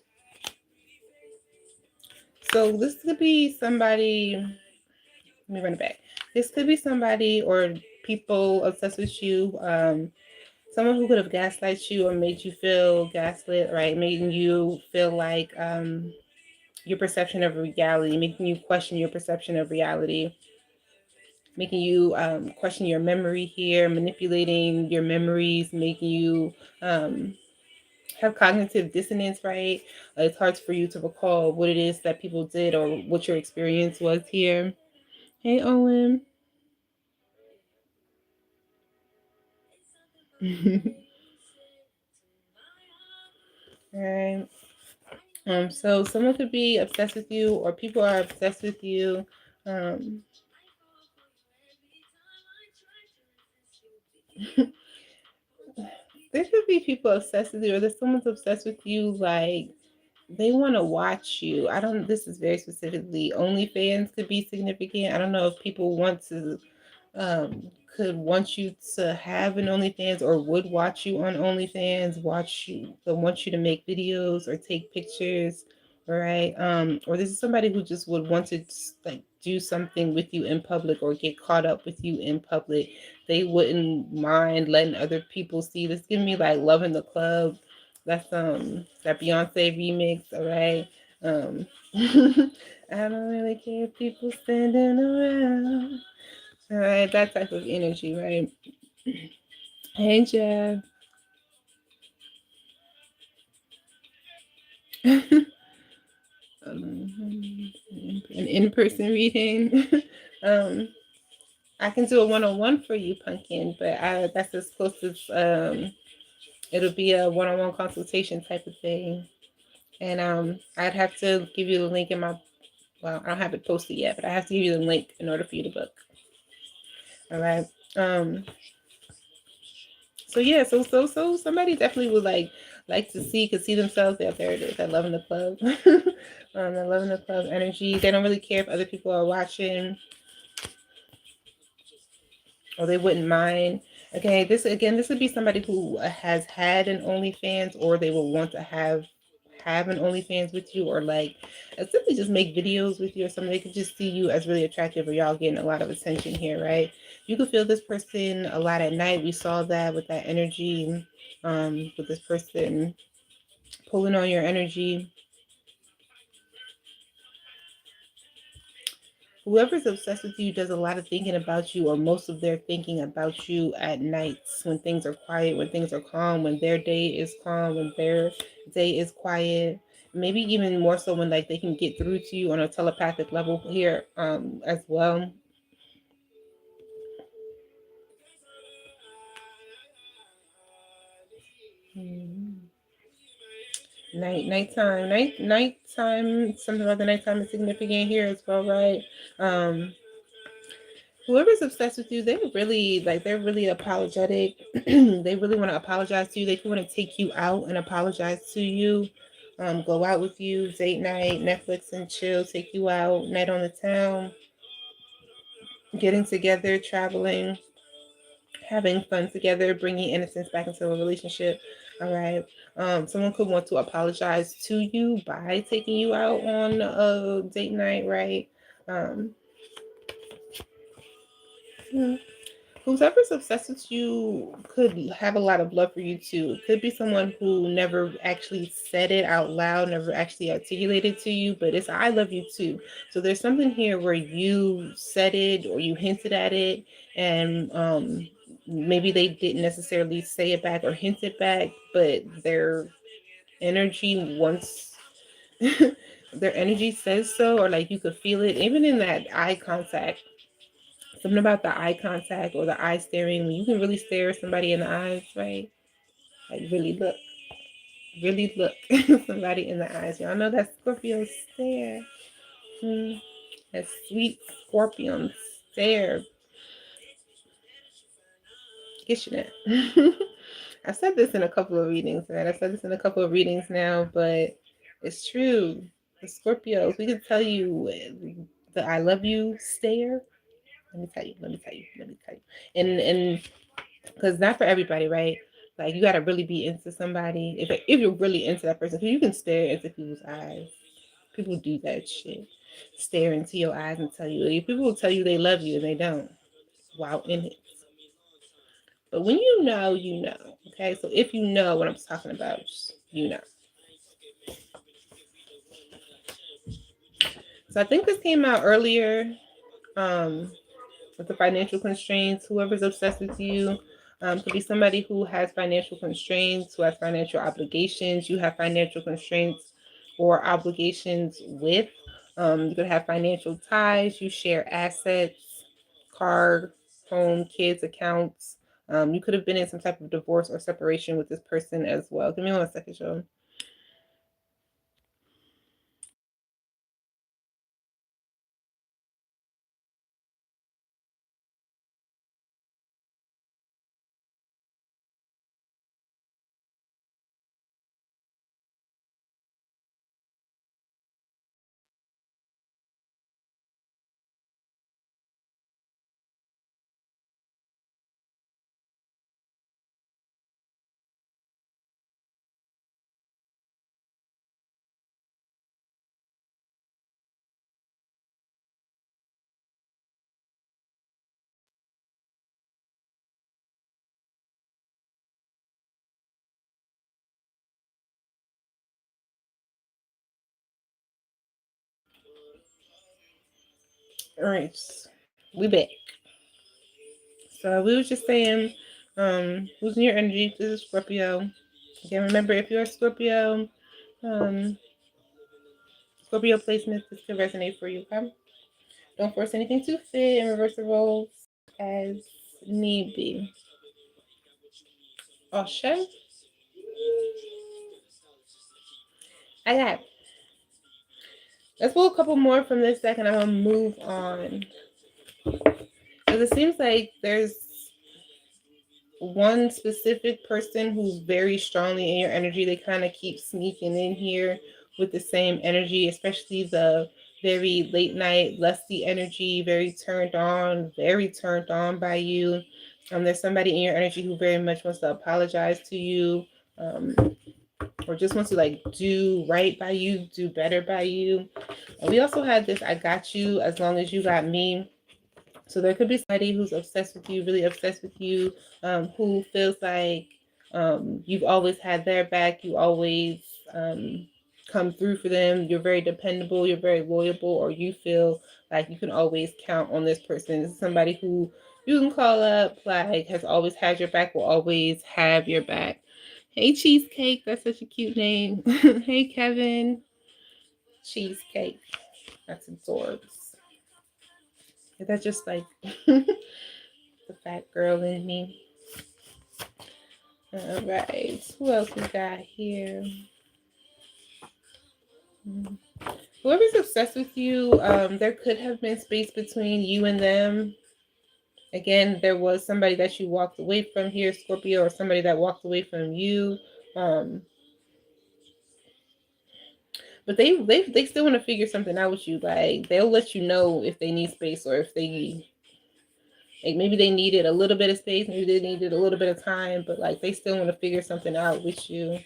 this could be somebody. Let me run it back. This could be somebody or people obsessed with you. Someone who could have gaslight you or made you feel gaslit, right? Making you feel like your perception of reality, making you question your perception of reality, making you question your memory here, manipulating your memories, making you have cognitive dissonance, right? It's hard for you to recall what it is that people did or what your experience was here. Hey, Owen. All right. So someone could be obsessed with you, or people are obsessed with you. Um, there could be people obsessed with you, or there's someone's obsessed with you, like they want to watch you. I don't. This is very specifically OnlyFans could be significant. I don't know if people want to um, could want you to have an OnlyFans or would watch you on OnlyFans, watch you, but want you to make videos or take pictures, right? Or this is somebody who just would want to like do something with you in public or get caught up with you in public. They wouldn't mind letting other people see. This give me like Love in the Club. That's that Beyonce remix, all right? Um I don't really care if people standing around. All right, that type of energy, right? Hey, Jeff. An in-person reading. um, I can do a one-on-one for you, Pumpkin, but that's as close as it'll be a one-on-one consultation type of thing. And I'd have to give you the link in my. Well, I don't have it posted yet, but I have to give you the link in order for you to book. All right. Um, So yeah, so somebody definitely would like to see could see themselves out there. That loving the club, that loving the club energy. They don't really care if other people are watching, or they wouldn't mind. Okay, this would be somebody who has had an OnlyFans, or they will want to have an OnlyFans with you, or like simply just make videos with you or something. They could just see you as really attractive, or y'all getting a lot of attention here, right? You could feel this person a lot at night. We saw that with that energy, with this person pulling on your energy. Whoever's obsessed with you does a lot of thinking about you, or most of their thinking about you at nights when things are quiet, when things are calm, when their day is calm, when their day is quiet. maybe even more so when like they can get through to you on a telepathic level here as well. Nighttime, something about the nighttime is significant here as well, right? um Whoever's obsessed with you, they're really apologetic. They really want to apologize to you. They want to take you out and apologize to you. Go out with you, date night, Netflix and chill, take you out, night on the town, getting together, traveling, having fun together, bringing innocence back into a relationship. All right. Someone could want to apologize to you by taking you out on a date night, right? Um, hmm. Whoever's obsessed with you could have a lot of love for you too. It could be someone who never actually said it out loud, never actually articulated to you, but it's I love you too. So there's something here where you said it or you hinted at it, and maybe they didn't necessarily say it back or hint it back, but their energy wants their energy says so, or like you could feel it even in that eye contact. Something about the eye contact or the eye staring, when you can really stare somebody in the eyes, right? Like really look somebody in the eyes. Y'all know that Scorpio stare. Hmm. That sweet scorpion stare. Kitchen it. I said this in a couple of readings, man. I said this in a couple of readings now, but it's true. The Scorpios, we can tell you the I love you stare. Let me tell you. And because not for everybody, right? Like you gotta really be into somebody. If you're really into that person, because you can stare into people's eyes. People do that shit. Stare into your eyes and tell you. People will tell you they love you and they don't. Wow, in it. But when you know, you know. Okay, so if you know what I'm talking about, you know. So I think this came out earlier. Um, with the financial constraints, whoever's obsessed with you could be somebody who has financial constraints, who has financial obligations. You have financial constraints or obligations with. You could have financial ties. You share assets, car, home, kids, accounts. You could have been in some type of divorce or separation with this person as well. Give me 1 second, Joe. All right, we back. So we was just saying, losing your energy. This is Scorpio. Again, remember if you're a Scorpio, um, Scorpio placements, this could resonate for you. Okay? Don't force anything to fit and reverse the roles as need be. Osha, I got. Let's pull a couple more from this deck, and I'm gonna move on because it seems like there's one specific person who's very strongly in your energy. They kind of keep sneaking in here with the same energy, especially the very late night lusty energy, very turned on by you. There's somebody in your energy who very much wants to apologize to you, um, or just wants to like do right by you, do better by you. And we also had this I got you as long as you got me. So there could be somebody who's obsessed with you, really obsessed with you, who feels like you've always had their back, you always um, come through for them, you're very dependable, you're very loyal, or you feel like you can always count on this person. This is somebody who you can call up, like has always had your back, will always have your back. Hey, Cheesecake. That's such a cute name. Hey, Kevin. Cheesecake. That's adorbs. Is that just like the fat girl in me? All right. Who else we got here? Whoever's obsessed with you, there could have been space between you and them. Again, there was somebody that you walked away from here, Scorpio, or somebody that walked away from you. But they still want to figure something out with you. Like they'll let you know if they need space or if they like maybe they needed a little bit of space, maybe they needed a little bit of time, but like they still want to figure something out with you.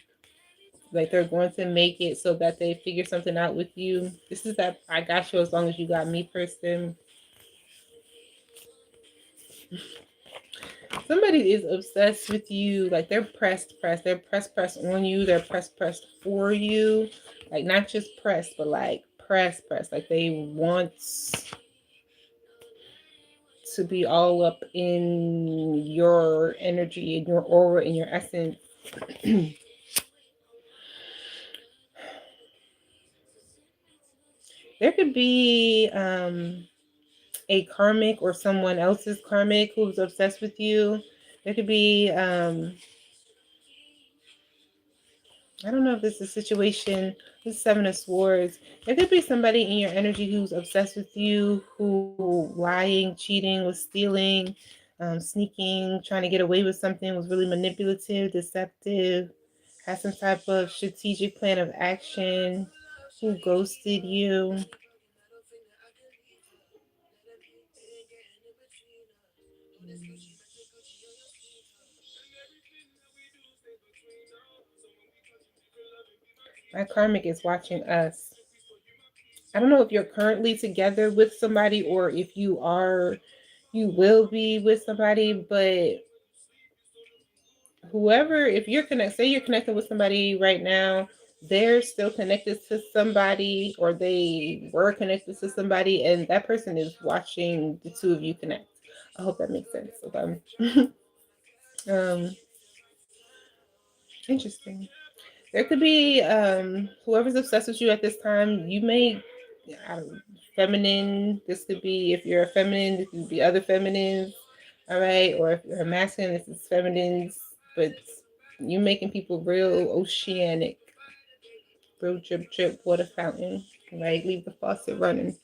Like they're going to make it so that they figure something out with you. This is that I got you as long as you got me person. Somebody is obsessed with you. Like they're pressed. They're pressed on you. They're pressed for you. Like not just pressed, but like pressed. Like they want to be all up in your energy, in your aura, in your essence. There could be a karmic or someone else's karmic who's obsessed with you. There could be I don't know if this is a situation. This is Seven of Swords. There could be somebody in your energy who's obsessed with you, who lying, cheating, was stealing, sneaking, trying to get away with something, was really manipulative, deceptive, has some type of strategic plan of action, who ghosted you. My karmic is watching us. I don't know if you're currently together with somebody or if you are, you will be with somebody, but whoever, if you're say you're connected with somebody right now, they're still connected to somebody or they were connected to somebody and that person is watching the two of you connect. I hope that makes sense. Okay. Interesting. There could be whoever's obsessed with you at this time. You may, I don't know, feminine. This could be if you're a feminine. This could be other feminines. All right, or if you're a masculine, this is feminines. But you making people real oceanic, real drip drip water fountain. Right, leave the faucet running.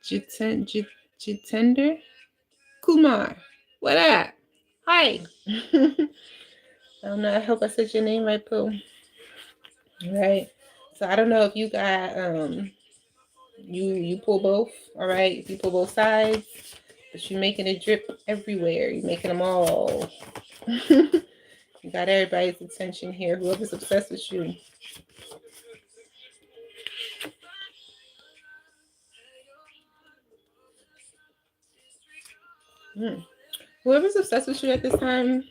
Jitender Kumar, what up? Hi. I don't know. I hope I said your name right, Pooh. Right. So I don't know if you got you pull both, all right? If you pull both sides, but you're making it drip everywhere. You're making them all. You got everybody's attention here. Whoever's obsessed with you. Whoever's obsessed with you at this time.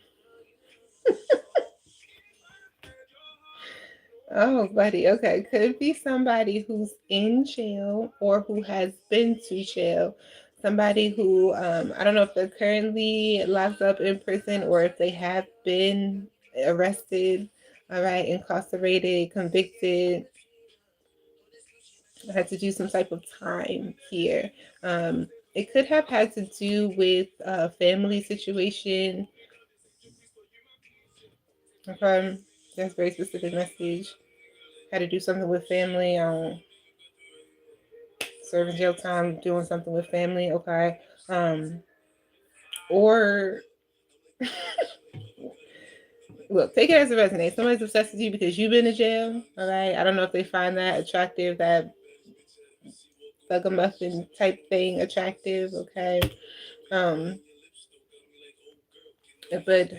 Oh, buddy. Okay. Could be somebody who's in jail or who has been to jail. Somebody who, I don't know if they're currently locked up in prison or if they have been arrested, all right, incarcerated, convicted, had to do some type of time here. It could have had to do with a family situation. Okay. That's very specific message. Had to do something with family. Serving jail time, doing something with family, okay? Or look, take it as a resonates. Somebody's obsessed with you because you've been to jail, all right? I don't know if they find that attractive, that thuggamuffin type thing attractive, okay? But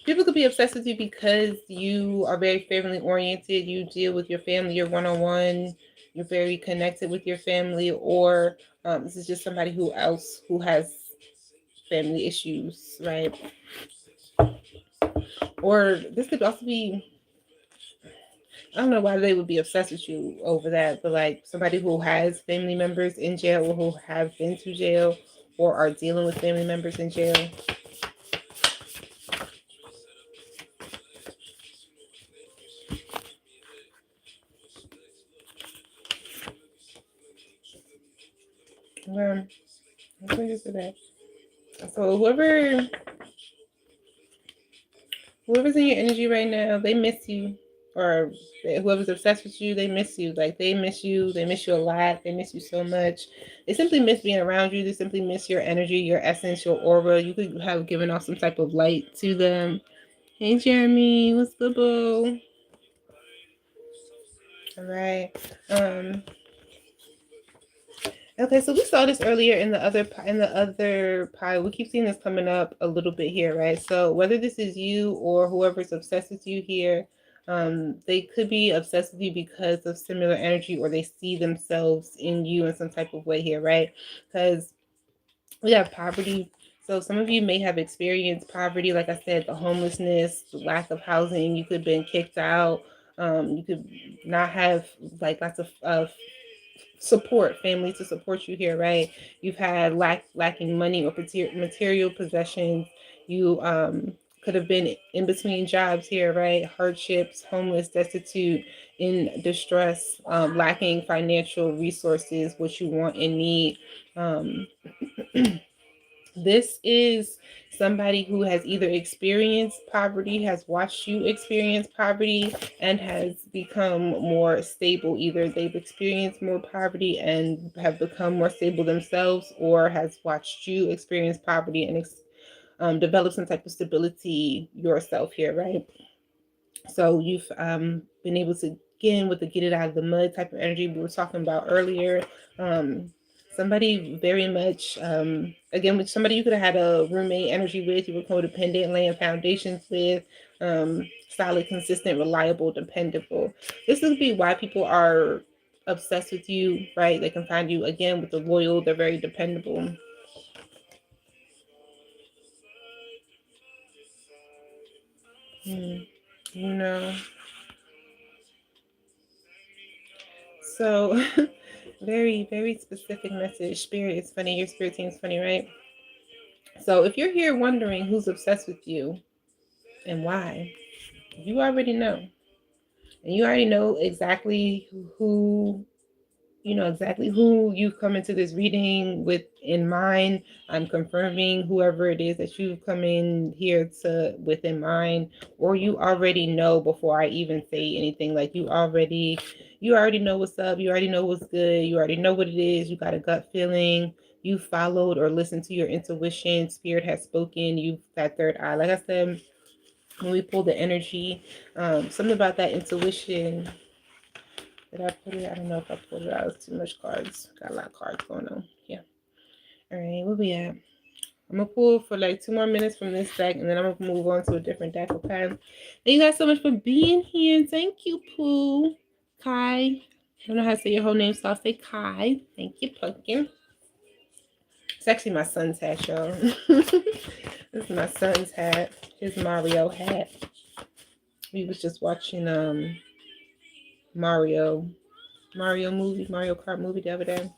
people could be obsessed with you because you are very family oriented. You deal with your family, you're one on one. You're very connected with your family, or this is just somebody who else who has family issues, right? Or this could also be, I don't know why they would be obsessed with you over that, but like somebody who has family members in jail or who have been to jail or are dealing with family members in jail. Well, let's look at that. So whoever's in your energy right now, they miss you. Or whoever's obsessed with you, they miss you. Like they miss you. They miss you a lot. They miss you so much. They simply miss being around you. They simply miss your energy, your essence, your aura. You could have given off some type of light to them. Hey Jeremy, what's the boo? All right. Um, Okay, so we saw this earlier in the other pile. We keep seeing this coming up a little bit here, right? So whether this is you or whoever's obsessed with you here, they could be obsessed with you because of similar energy, or they see themselves in you in some type of way here, right? Because we have poverty. So some of you may have experienced poverty, like I said, the homelessness, the lack of housing. You could have been kicked out. You could not have like lots of support, family to support you here, right? You've had lacking money or material possessions. You could have been in between jobs here, right? Hardships, homeless, destitute, in distress, lacking financial resources, what you want and need. Um, this is somebody who has either experienced poverty, has watched you experience poverty, and has become more stable. Either they've experienced more poverty and have become more stable themselves, or has watched you experience poverty and develop some type of stability yourself here, right? So you've been able to get in with the get it out of the mud type of energy we were talking about earlier. Somebody very much, again, with somebody you could have had a roommate energy with, you were codependent, laying foundations with, solid, consistent, reliable, dependable. This would be why people are obsessed with you, right? They can find you again with the loyal, they're very dependable. Hmm. You know, so very, very specific message. Spirit is funny. Your spirit team is funny, right? So if you're here wondering who's obsessed with you and why, you already know. And you already know exactly who exactly who you've come into this reading with in mind. I'm confirming whoever it is that you've come in here to with in mind, or you already know before I even say anything. Like you already know what's up, you already know what's good, you already know what it is, you got a gut feeling, you followed or listened to your intuition, spirit has spoken, you've that third eye. Like I said, when we pull the energy, something about that intuition. Did I put it? I don't know if I pulled it out. It's too much cards. Got a lot of cards going on. Yeah. All right. Where we at? I'm gonna pull for like 2 more minutes from this deck, and then I'm gonna move on to a different deck. Okay. Thank you guys so much for being here. Thank you, Pooh. Kai. I don't know how to say your whole name, so I'll say Kai. Thank you, Pumpkin. It's actually my son's hat, y'all. This is my son's hat. His Mario hat. We was just watching Mario Mario Kart movie the other day.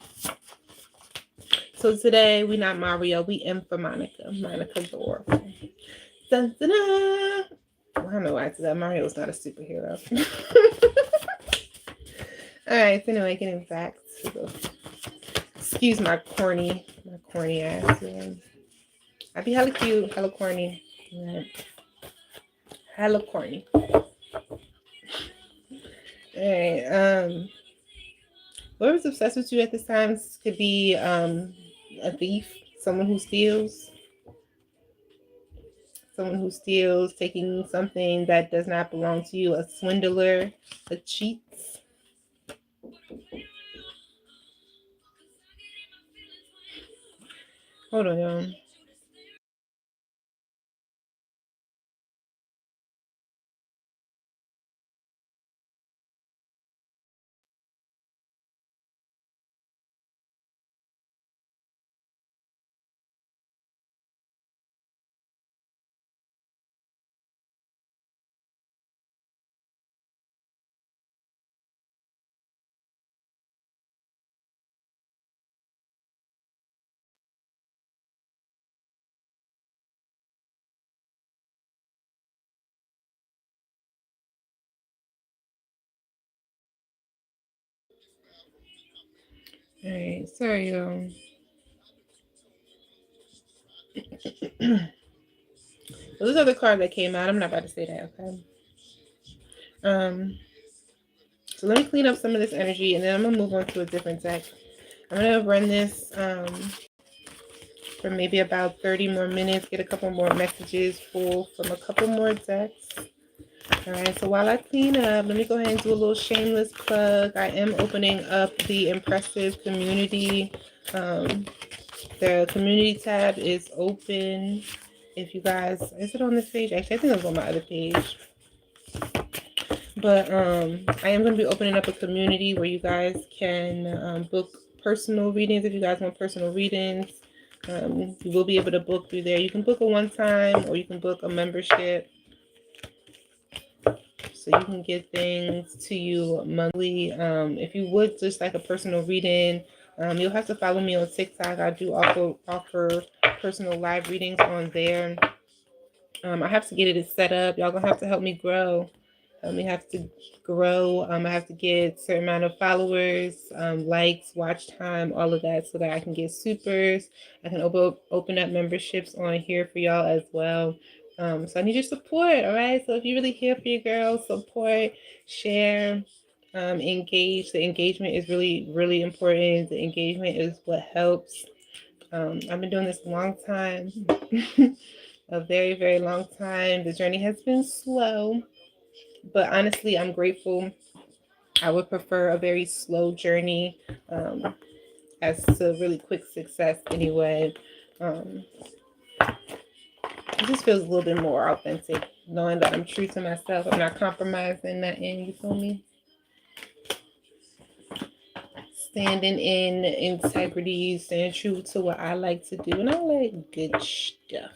So today we not Mario, we in for Monica. Monica's the Oracle. Dun, dun, dun. I don't know why I said that. Mario is not a superhero. All right. So anyway, getting back to the. Excuse my corny ass. Man. I be hella cute, hella corny, right. Hella corny. All right. Whoever's obsessed with you at this time could be a thief, someone who steals, taking something that does not belong to you, a swindler, a cheat. Hold on, y'all. All right, sorry, y'all. Those are the cards that came out. I'm not about to say that, okay? So let me clean up some of this energy, and then I'm gonna move on to a different deck. I'm gonna run this for maybe about 30 more minutes, get a couple more messages pulled from a couple more decks. All right, so while I clean up, let me go ahead and do a little shameless plug. I am opening up the Impressive Community. The community tab is open. If you guys, is it on this page? Actually, I think it was on my other page. But I am going to be opening up a community where you guys can book personal readings. If you guys want personal readings, you will be able to book through there. You can book a one-time, or you can book a membership, so you can get things to you monthly. If you would just like a personal reading, you'll have to follow me on TikTok. I do offer personal live readings on there. I have to get it set up. Y'all gonna have to help me grow. We have to grow. I have to get a certain amount of followers, likes, watch time, all of that, so that I can get supers. I can open up memberships on here for y'all as well. So I need your support, all right? So if you're really here for your girls, support, share, engage. The engagement is really, really important. The engagement is what helps. I've been doing this a long time. A very, very long time. The journey has been slow, but honestly, I'm grateful. I would prefer a very slow journey as to really quick success anyway. It just feels a little bit more authentic, knowing that I'm true to myself. I'm not compromising nothing, you feel me? Standing in integrity, staying true to what I like to do, and I like good stuff.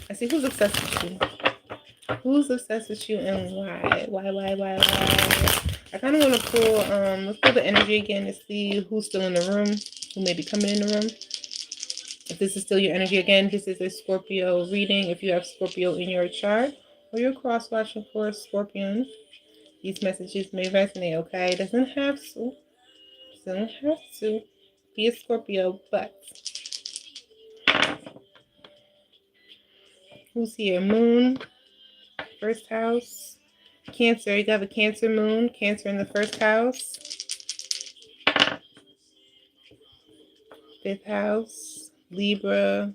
I see who's obsessed with you. Who's obsessed with you and why? Why? I kind of want to pull, let's pull the energy again to see who's still in the room, who may be coming in the room. If this is still your energy again, this is a Scorpio reading. If you have Scorpio in your chart or you're cross watching for a Scorpion, these messages may resonate, okay? It doesn't have to. Be a Scorpio, but who's here? Moon, first house. Cancer, you have a Cancer moon, Cancer in the first house. Fifth house, Libra,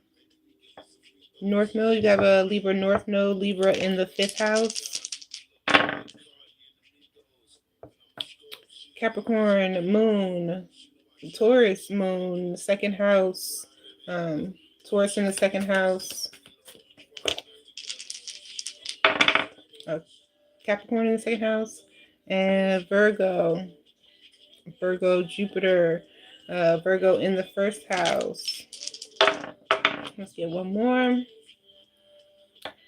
North Node. You have a Libra North Node, Libra in the fifth house. Capricorn moon, Taurus moon, second house. Taurus in the second house. Capricorn in the second house. And Virgo, Jupiter, Virgo in the first house. Let's get one more.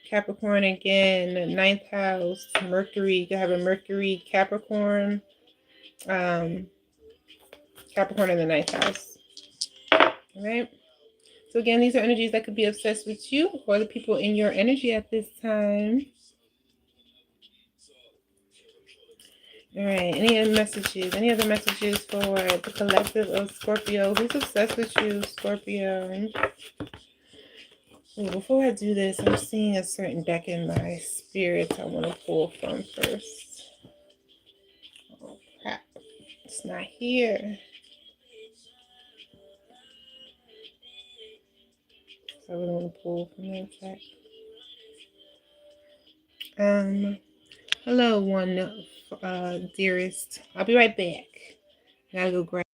Capricorn again, ninth house. Mercury, you can have a Mercury, Capricorn. Capricorn in the ninth house. All right. So again, these are energies that could be obsessed with you or the people in your energy at this time. All right. Any other messages? Any other messages for the collective of Scorpio? Who's obsessed with you, Scorpio? Ooh, before I do this, I'm seeing a certain deck in my spirit I want to pull from first. Oh, crap. It's not here. So I really want to pull from that deck. Hello, one dearest. I'll be right back. I gotta go grab.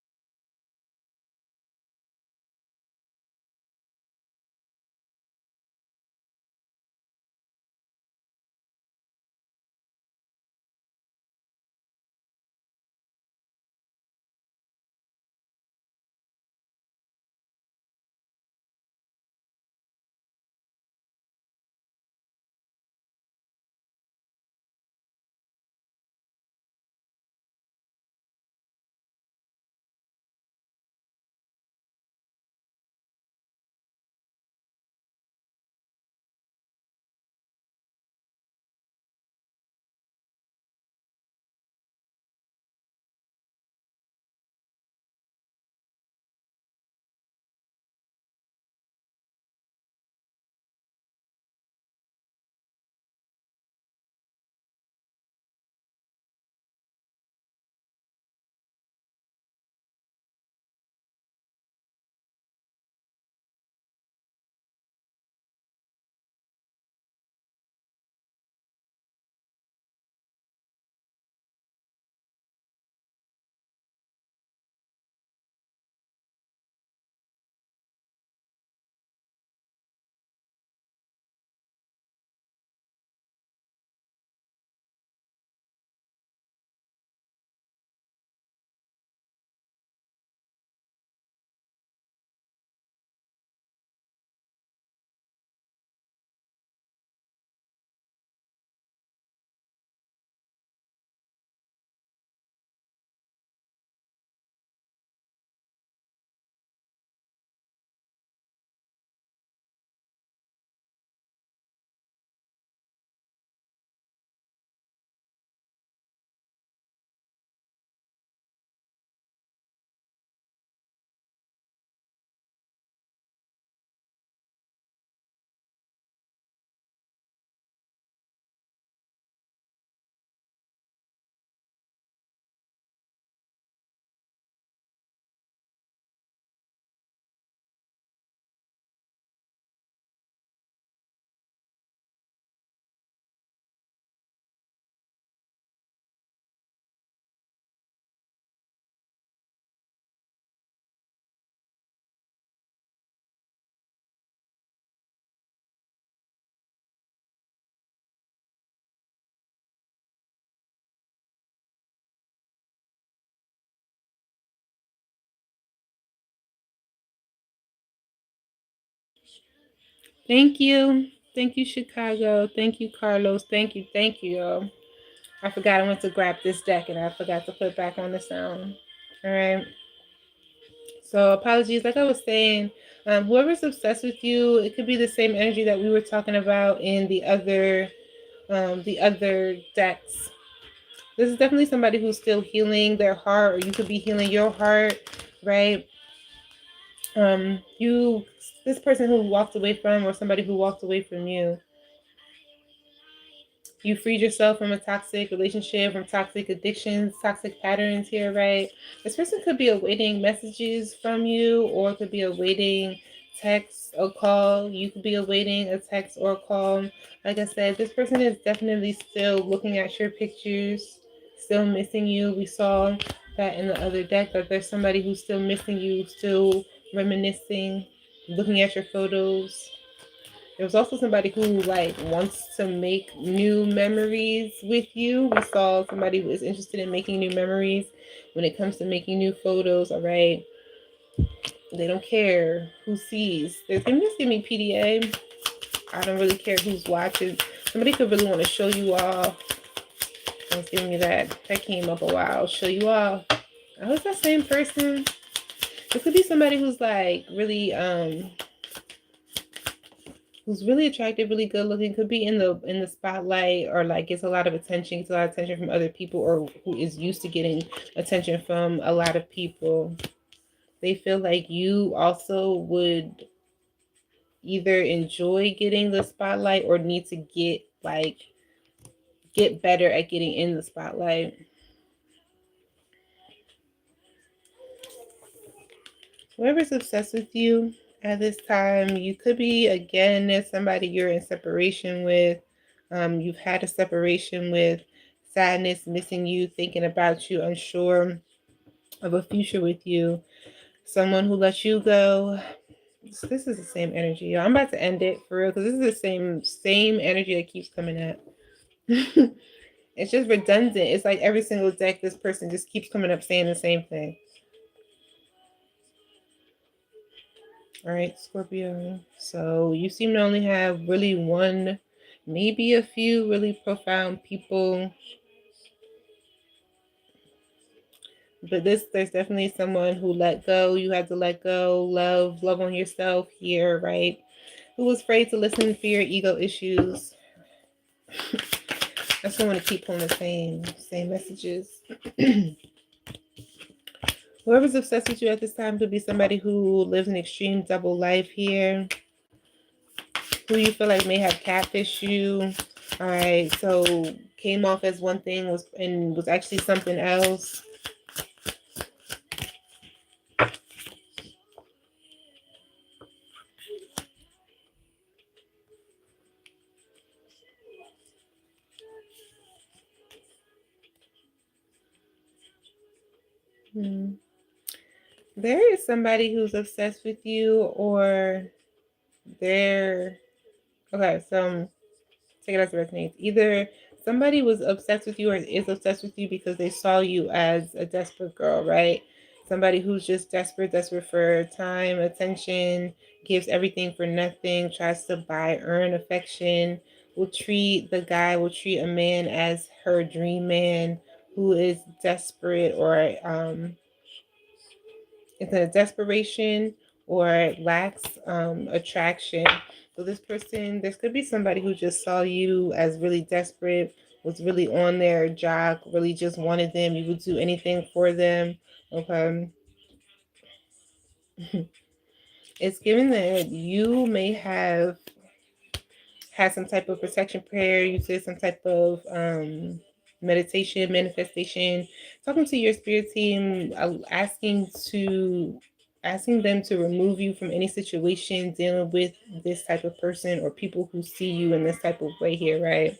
Thank you. Thank you, Chicago. Thank you, Carlos. Thank you. Thank you, y'all. I forgot I went to grab this deck and I forgot to put back on the sound. All right. So apologies. Like I was saying, whoever's obsessed with you, it could be the same energy that we were talking about in the other decks. This is definitely somebody who's still healing their heart, or you could be healing your heart, right? You, this person who walked away from, or somebody who walked away from you, you freed yourself from a toxic relationship, from toxic addictions, toxic patterns here, right? This person could be awaiting messages from you, or could be awaiting text or call. You could be awaiting a text or call. Like I said, this person is definitely still looking at your pictures, still missing you. We saw that in the other deck, that there's somebody who's still missing you, still reminiscing, looking at your photos. There was also somebody who like wants to make new memories with you. We saw somebody who is interested in making new memories when it comes to making new photos. All right, they don't care who sees. They're gonna just give me PDA. I don't really care who's watching. Somebody could really want to show you off. It's giving me that. That came up a while. Show you off. Oh, it's that same person. It could be somebody who's like really who's really attractive, really good looking, could be in the spotlight, or like gets a lot of attention, gets a lot of attention from other people, or who is used to getting attention from a lot of people. They feel like you also would either enjoy getting the spotlight or need to get better at getting in the spotlight. Whoever's obsessed with you at this time, you could be, again, somebody you're in separation with. You've had a separation with, sadness, missing you, thinking about you, unsure of a future with you. Someone who let you go. This is the same energy. I'm about to end it for real, because this is the same energy that keeps coming up. It's just redundant. It's like every single deck, this person just keeps coming up saying the same thing. All right, Scorpio. So you seem to only have really one, maybe a few really profound people. But there's definitely someone who let go. You had to let go, love on yourself here, right? Who was afraid to listen for your ego issues. I just want to keep pulling the same messages. Whoever's obsessed with you at this time could be somebody who lives an extreme double life here, who you feel like may have catfished you. All right, so came off as one thing was actually something else. There is somebody who's obsessed with you, or they're okay. So take it as it resonates. Either somebody was obsessed with you or is obsessed with you because they saw you as a desperate girl, right? Somebody who's just desperate for time, attention, gives everything for nothing, tries to earn affection, will treat a man as her dream man, who is desperate, or is in a desperation, or lacks attraction. So this could be somebody who just saw you as really desperate, was really on their jock, really just wanted them. You would do anything for them. Okay. It's given that you may have had some type of protection prayer, you did some type of meditation, manifestation, talking to your spirit team, asking them to remove you from any situation dealing with this type of person, or people who see you in this type of way here, right?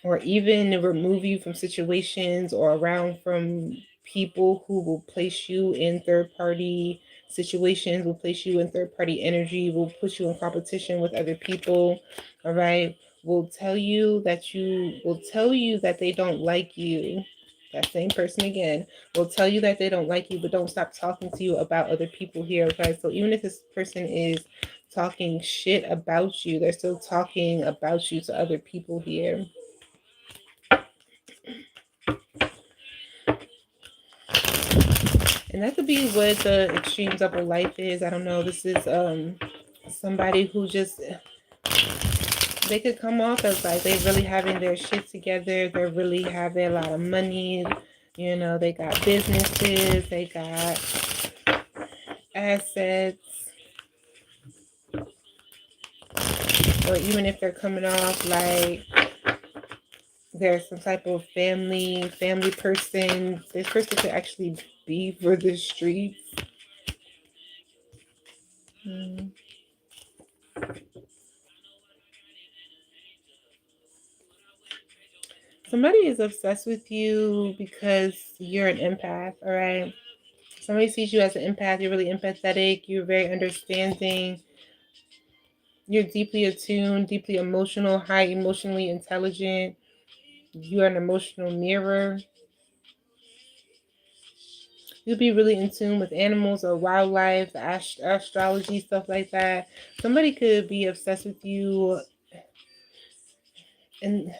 Or even remove you from situations or around from people who will place you in third party situations, will place you in third party energy, will put you in competition with other people. All right, will tell you that they don't like you. That same person again will tell you that they don't like you, but don't stop talking to you about other people here. Okay, so even if this person is talking shit about you, they're still talking about you to other people here. And that could be what the extremes of a life is. I don't know. This is somebody who just, they could come off as like they really having their shit together. They're really having a lot of money. You know, they got businesses, they got assets, or even if they're coming off like there's some type of family person. This person could actually be for the streets. Mm. Somebody is obsessed with you because you're an empath, all right? Somebody sees you as an empath. You're really empathetic. You're very understanding. You're deeply attuned, deeply emotional, high emotionally intelligent. You're an emotional mirror. You'll be really in tune with animals or wildlife, astrology, stuff like that. Somebody could be obsessed with you, and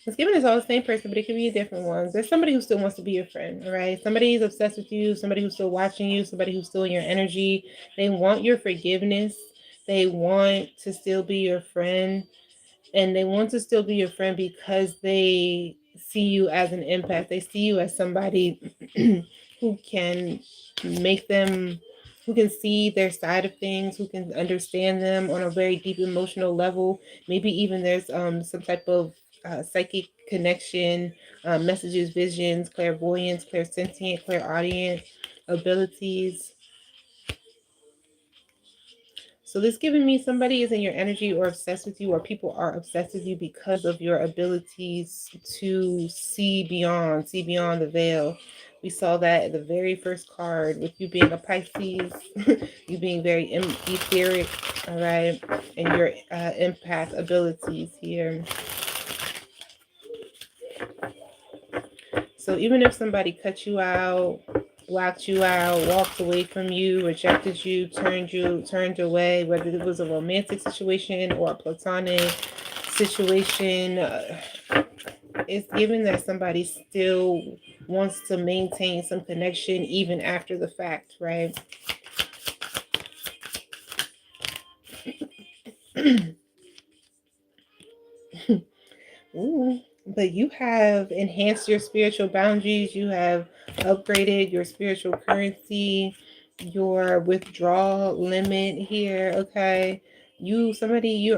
it's given as all the same person, but it could be a different one. There's somebody who still wants to be your friend, all right? Somebody who's obsessed with you, somebody who's still watching you, somebody who's still in your energy. They want your forgiveness. They want to still be your friend. And they want to still be your friend because they see you as an empath. They see you as somebody who can make them, who can see their side of things, who can understand them on a very deep emotional level. Maybe even there's some type of psychic connection, messages, visions, clairvoyance, clairsentient, clairaudient abilities. So this giving me somebody is in your energy or obsessed with you, or people are obsessed with you because of your abilities to see beyond the veil. We saw that in the very first card with you being a Pisces, you being very etheric, all right, and your empath abilities here. So even if somebody cut you out, blocked you out, walked away from you, rejected you, turned away, whether it was a romantic situation or a platonic situation, it's given that somebody still wants to maintain some connection even after the fact, right? Ooh, but you have enhanced your spiritual boundaries. You have upgraded your spiritual currency, your withdrawal limit here. Okay. You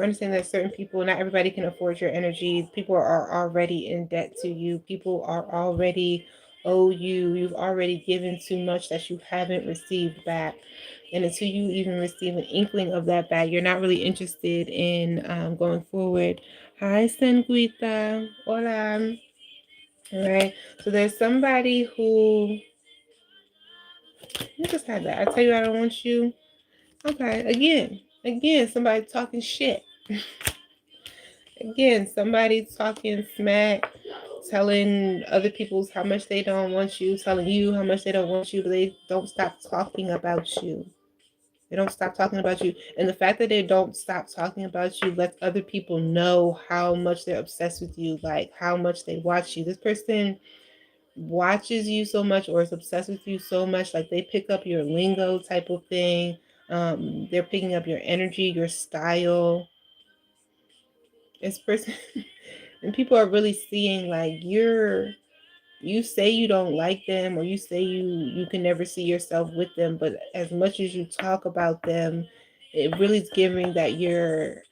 understand that certain people, not everybody can afford your energy. People are already in debt to you. People are already owe you. You've already given too much that you haven't received back. And until you even receive an inkling of that back, you're not really interested in going forward. Hi, Sanguita. Hola. All right. So there's somebody who, you just had that. I tell you I don't want you. Okay. Again, somebody talking shit. Again, somebody talking smack, telling other people's how much they don't want you, telling you how much they don't want you, but they don't stop talking about you. They don't stop talking about you. And the fact that they don't stop talking about you lets other people know how much they're obsessed with you, like how much they watch you. This person watches you so much or is obsessed with you so much, like they pick up your lingo type of thing. They're picking up your energy, your style. This person and people are really seeing like you say you don't like them, or you say you can never see yourself with them, but as much as you talk about them, it really is giving that you're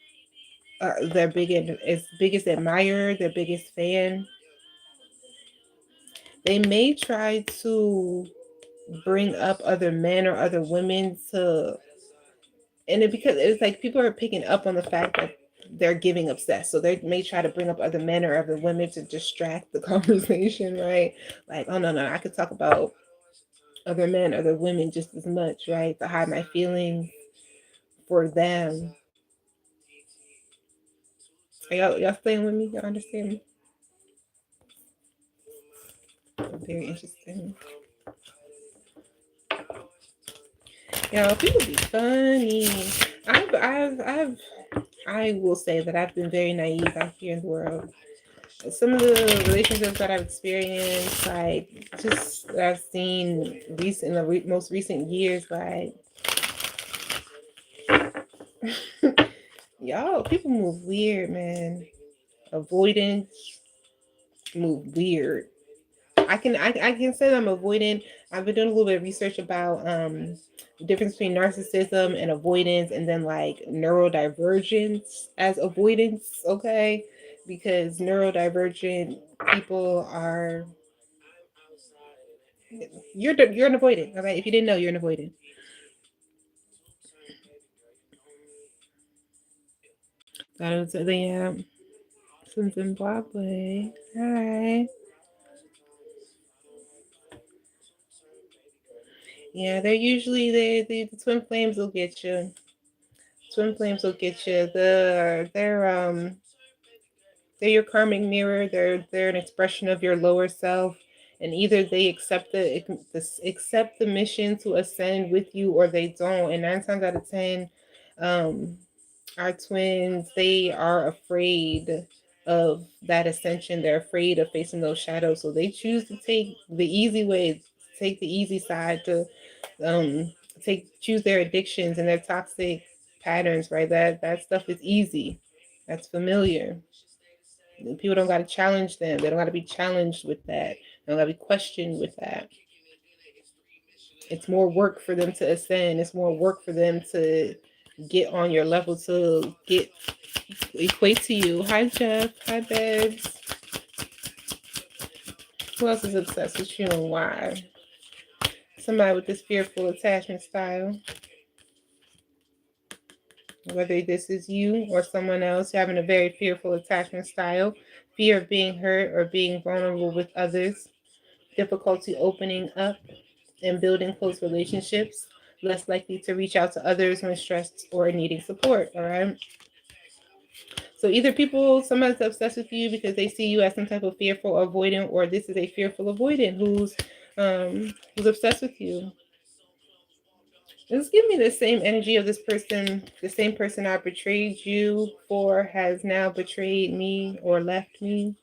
their biggest admirer, their biggest fan. They may try to bring up other men or other women to, and it because it's like people are picking up on the fact that they're giving obsessed, so they may try to bring up other men or other women to distract the conversation, right? Like, oh no, I could talk about other men, other women just as much, right? To hide my feelings for them. Are y'all staying with me? Y'all understand me? very interesting. Y'all, people be funny. I will say that I've been very naive out here in the world. Some of the relationships that I've experienced, like just that I've seen recent, in the most recent years, like y'all, people move weird, man. Avoidance move weird. I can say that I'm avoiding. I've been doing a little bit of research about the difference between narcissism and avoidance, and then like neurodivergence as avoidance. Okay, because neurodivergent people are you're an avoidant. Okay, if you didn't know, you're an avoidant. That was yeah. From Zimbabwe. Hi. Yeah, they're usually the twin flames will get you. Twin flames will get you. They're your karmic mirror. They're an expression of your lower self, and either they accept the mission to ascend with you, or they don't. And 9 times out of 10, um, our twins, they are afraid of that ascension. They're afraid of facing those shadows, so they choose to take the easy way, take the easy side to um choose their addictions and their toxic patterns. Right, that stuff is easy, that's familiar. People don't got to challenge them. They don't got to be challenged with that. They don't got to be questioned with that. It's more work for them to ascend. It's more work for them to get on your level, to get equate to you. Hi Jeff. Hi Babs. Who else is obsessed with you and why? Somebody with this fearful attachment style. Whether this is you or someone else having a very fearful attachment style, fear of being hurt or being vulnerable with others, difficulty opening up and building close relationships, less likely to reach out to others when stressed or needing support. All right. So either somebody's obsessed with you because they see you as some type of fearful avoidant, or this is a fearful avoidant who's obsessed with you. Just give me the same energy of this person. The same person I betrayed you for has now betrayed me or left me.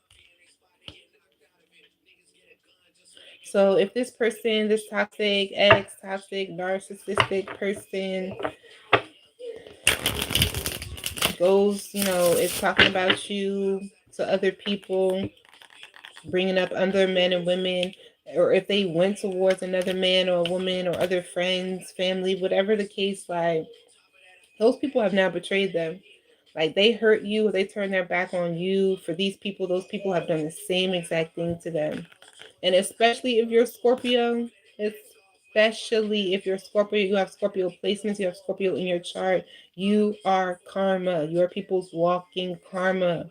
So if this person, this toxic ex, toxic narcissistic person goes, is talking about you to other people, bringing up other men and women, or if they went towards another man or a woman or other friends, family, whatever the case, like those people have now betrayed them. Like they hurt you, they turn their back on you. For these people, those people have done the same exact thing to them. And especially if you're Scorpio, especially if you're Scorpio, you have Scorpio placements, you have Scorpio in your chart, you are karma. You're people's walking karma.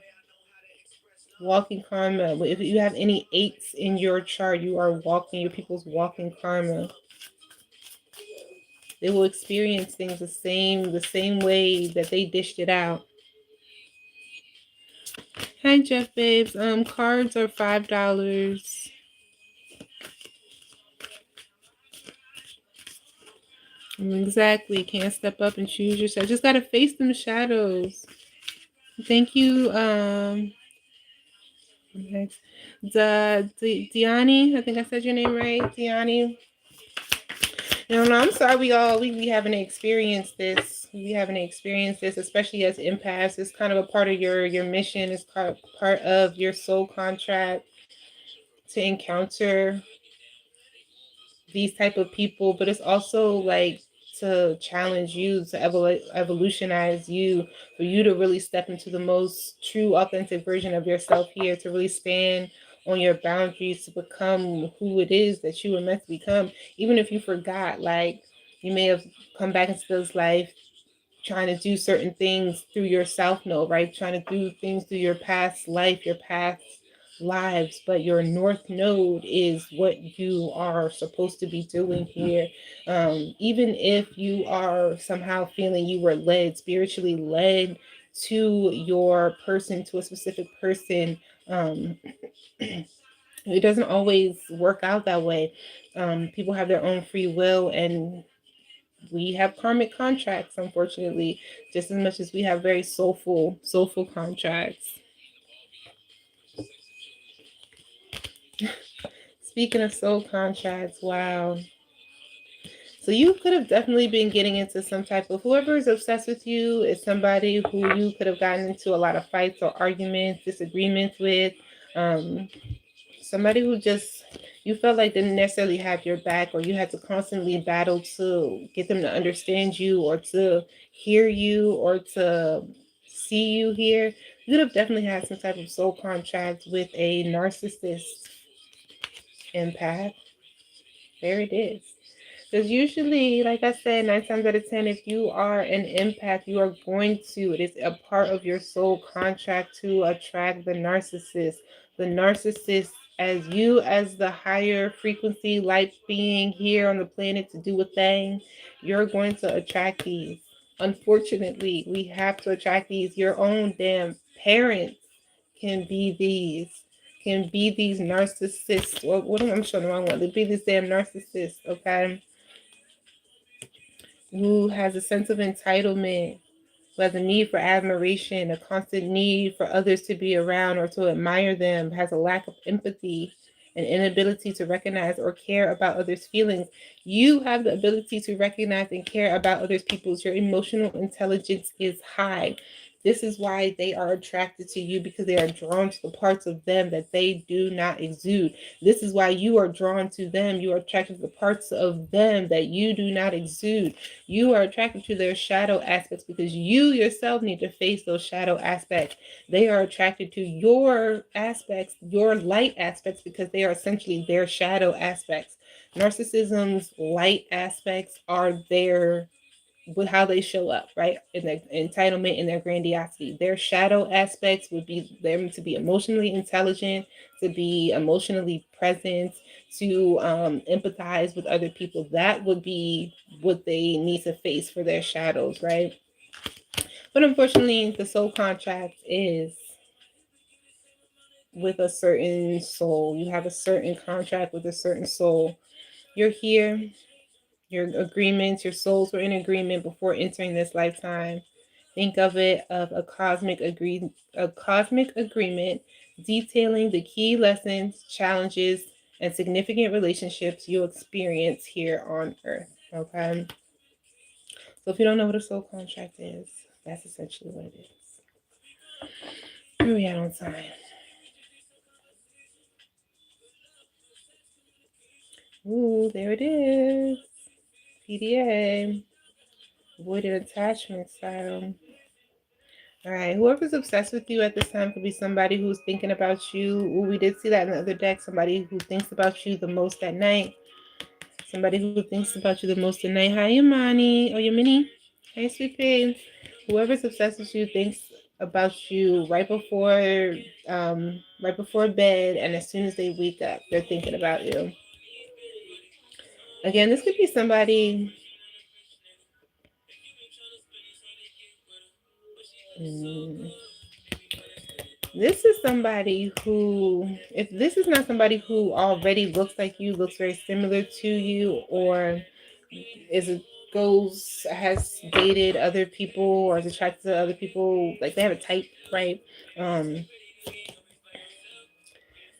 Walking karma. If you have any eights in your chart, you are walking your people's walking karma. They will experience things the same way that they dished it out. Hi Jeff babes. Cards are $5. Exactly. Can't step up and choose yourself. Just gotta face them shadows. Thank you. Next. Diani. I think I said your name right. Diani. No, I'm sorry. We haven't experienced this. We haven't experienced this, especially as empaths. It's kind of a part of your mission. It's part of your soul contract to encounter these type of people, but it's also like to challenge you, to evolutionize you, for you to really step into the most true, authentic version of yourself here, to really stand on your boundaries, to become who it is that you were meant to become. Even if you forgot, like you may have come back into this life trying to do certain things through your south node, right? Trying to do things through your past life, your past lives, but your north node is what you are supposed to be doing here. Even if you are somehow feeling you were spiritually led to your person, to a specific person, It doesn't always work out that way. People have their own free will, and we have karmic contracts, unfortunately, just as much as we have very soulful contracts. Speaking of soul contracts, wow. So you could have definitely been getting into some type of, whoever is obsessed with you is somebody who you could have gotten into a lot of fights or arguments, disagreements with. Um, Somebody who just, you felt like didn't necessarily have your back, or you had to constantly battle to get them to understand you, or to hear you, or to see you here. You could have definitely had some type of soul contract with a narcissist empath. There it is. Because usually, like I said, 9 times out of 10, if you are an empath, you are going to, it is a part of your soul contract to attract the narcissist. The narcissist, as you, as the higher frequency light being here on the planet to do a thing, you're going to attract these. Unfortunately, we have to attract these. Your own damn parents can be these. Can be these narcissists. Well, what am I showing the wrong one? They be these damn narcissists, okay? Who has a sense of entitlement, who has a need for admiration, a constant need for others to be around or to admire them, has a lack of empathy, an inability to recognize or care about others' feelings. You have the ability to recognize and care about others' people's. Your emotional intelligence is high. This is why they are attracted to you, because they are drawn to the parts of them that they do not exude. This is why you are drawn to them. You are attracted to the parts of them that you do not exude. You are attracted to their shadow aspects because you yourself need to face those shadow aspects. They are attracted to your aspects, your light aspects, because they are essentially their shadow aspects. Narcissism's light aspects are their, with how they show up, right? In their entitlement and their grandiosity. Their shadow aspects would be them to be emotionally intelligent, to be emotionally present, to empathize with other people. That would be what they need to face for their shadows, right? But unfortunately, the soul contract is with a certain soul. You have a certain contract with a certain soul. You're here, your agreements, your souls were in agreement before entering this lifetime. Think of it of a cosmic agreement detailing the key lessons, challenges, and significant relationships you'll experience here on Earth. Okay. So if you don't know what a soul contract is, that's essentially what it is. Where are we at on time? Ooh, there it is. PDA. Avoided attachment style. All right, whoever's obsessed with you at this time could be somebody who's thinking about you. Ooh, we did see that in the other deck. Somebody who thinks about you the most at night. Somebody who thinks about you the most at night. Hi, Imani. Oh, Yamini. Hey, sweet pea. Whoever's obsessed with you thinks about you right before bed, and as soon as they wake up, they're thinking about you. Again, this could be somebody. This is somebody who, if this is not somebody who already looks like you, looks very similar to you, or is it has dated other people or is attracted to other people, like they have a type, right? Um,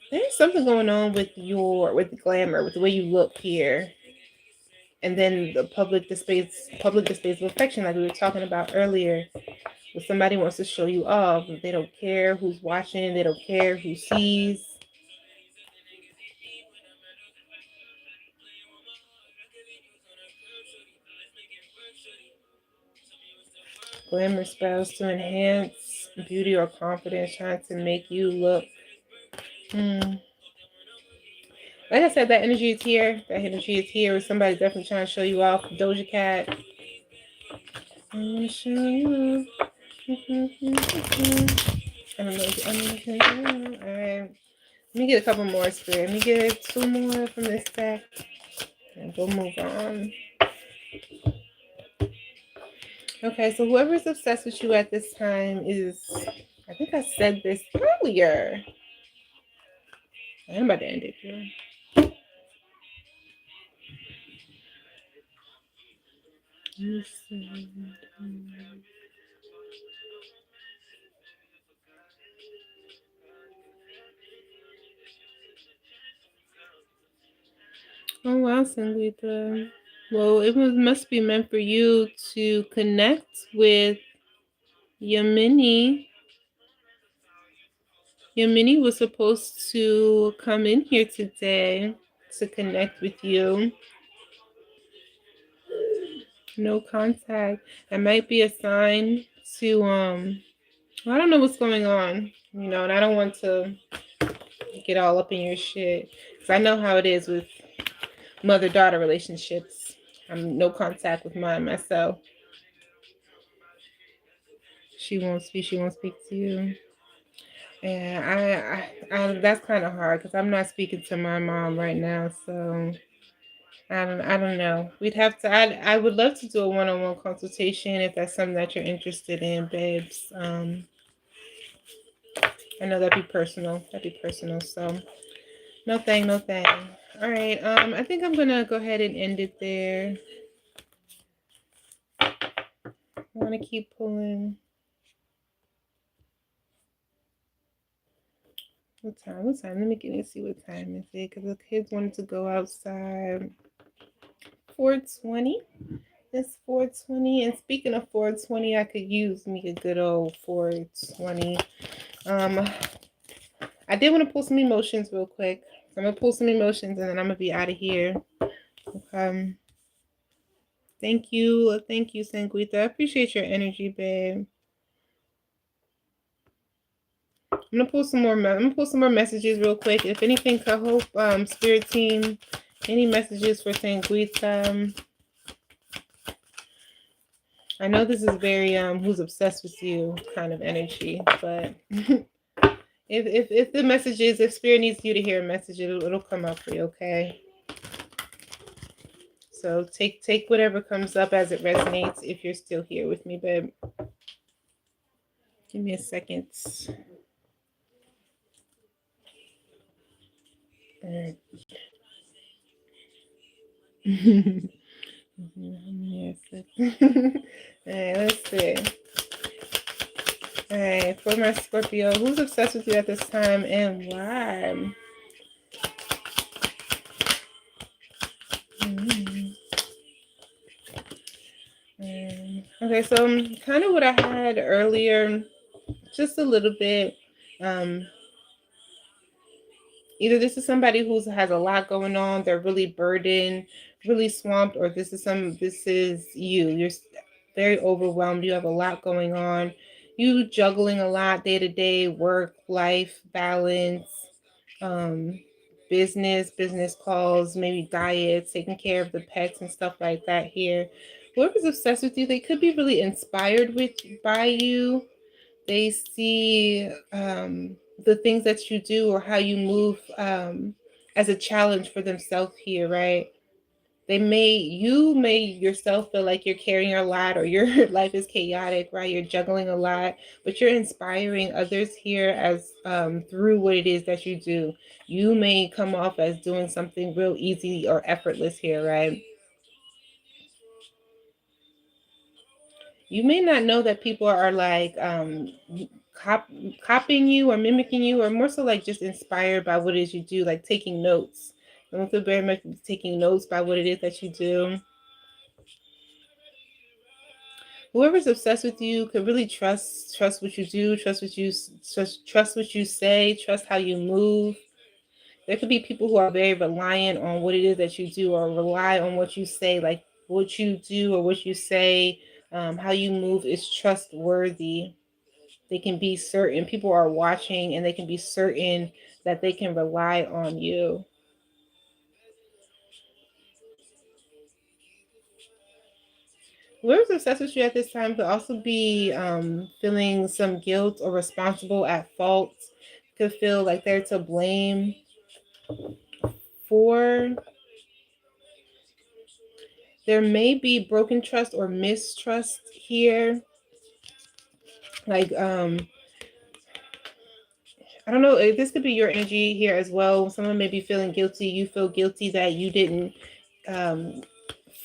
there's something going on with the glamour, with the way you look here, and then the public displays of affection, like we were talking about earlier. If somebody wants to show you off, they don't care who's watching, they don't care who sees. Glamour spells to enhance beauty or confidence, trying to make you look. Like I said, that energy is here. That energy is here. Somebody's definitely trying to show you off. Doja Cat. I'm gonna show you off. I don't know. Alright. Let me get a couple more, Spirit. Let me get 2 more from this deck. And we'll move on. Okay, so whoever's obsessed with you at this time is, I think I said this earlier. I'm about to end it, girl. Oh wow, Sangeeta. Well, must be meant for you to connect with Yamini. Yamini was supposed to come in here today to connect with you. No contact. That might be a sign to I don't know what's going on, you know, and I don't want to get all up in your shit because I know how it is with mother-daughter relationships. I'm no contact with mine myself. She won't speak. She won't speak to you. Yeah, I that's kind of hard because I'm not speaking to my mom right now, so I don't know. We'd have to. I would love to do a one-on-one consultation if that's something that you're interested in, babes. I know that'd be personal. That'd be personal. So no thing, no thing. All right. I think I'm gonna go ahead and end it there. I want to keep pulling. What time? What time? Let me get and see what time is it because the kids wanted to go outside. 4:20. It's 4:20. And speaking of 4:20, I could use me a good old 4:20. Um, I did want to pull some emotions real quick. So I'm gonna pull some emotions and then I'm gonna be out of here. Thank you, Sanguita. I appreciate your energy, babe. I'm gonna pull some more. I'm gonna pull some more messages real quick. If anything, I hope spirit team, any messages for Sanguita. I know this is very who's obsessed with you kind of energy, but if the message is if spirit needs you to hear a message, it'll come up for you, okay? So take whatever comes up as it resonates if you're still here with me, babe. Give me a second. All right. Yes. All right, let's see. All right, for my Scorpio, who's obsessed with you at this time and why? Okay, so kind of what I had earlier, just a little bit. Either this is somebody who has a lot going on, they're really burdened, really swamped, or this is you. You're very overwhelmed. You have a lot going on. You juggling a lot day to day, work, life, balance, um, business calls, maybe diets, taking care of the pets and stuff like that here. Whoever's obsessed with you, they could be really inspired by you. They see the things that you do or how you move as a challenge for themselves here, right? You may yourself feel like you're carrying a lot or your life is chaotic, right? You're juggling a lot, but you're inspiring others here as through what it is that you do. You may come off as doing something real easy or effortless here, right? You may not know that people are like copying you or mimicking you, or more so like just inspired by what it is you do, like taking notes. I don't feel very much taking notes by what it is that you do. Whoever's obsessed with you could really trust what you do, trust what you say, trust how you move. There could be people who are very reliant on what it is that you do or rely on what you say, like what you do or what you say, how you move is trustworthy. They can be certain people are watching and they can be certain that they can rely on you. Whoever's obsessed with you at this time could also be feeling some guilt or responsible at fault, could feel like they're to blame for. There may be broken trust or mistrust here. Like I don't know, this could be your energy here as well. Someone may be feeling guilty. You feel guilty that you didn't um,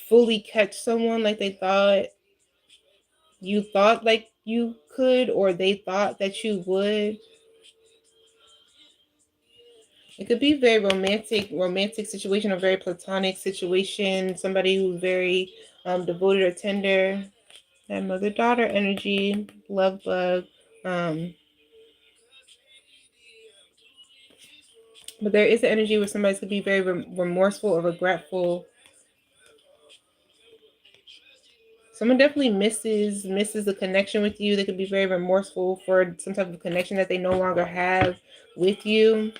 fully catch someone like they thought you thought like you could, or they thought that you would. It could be very romantic situation, or very platonic situation. Somebody who's very devoted or tender. That mother-daughter energy, love bug. Um, but there is an energy where somebody could be very remorseful or regretful. Someone definitely misses the connection with you. They could be very remorseful for some type of connection that they no longer have with you.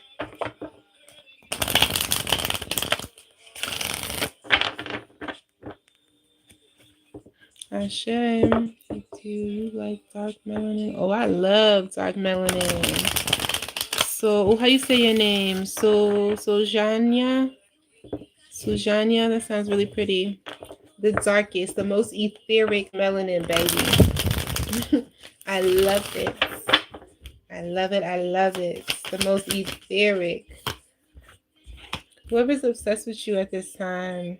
Hashem, do you like dark melanin? Oh, I love dark melanin. So, how you say your name? Sojanya? Sujanya, that sounds really pretty. The darkest, the most etheric melanin, baby. I love it. I love it. I love it. It's the most etheric. Whoever's obsessed with you at this time.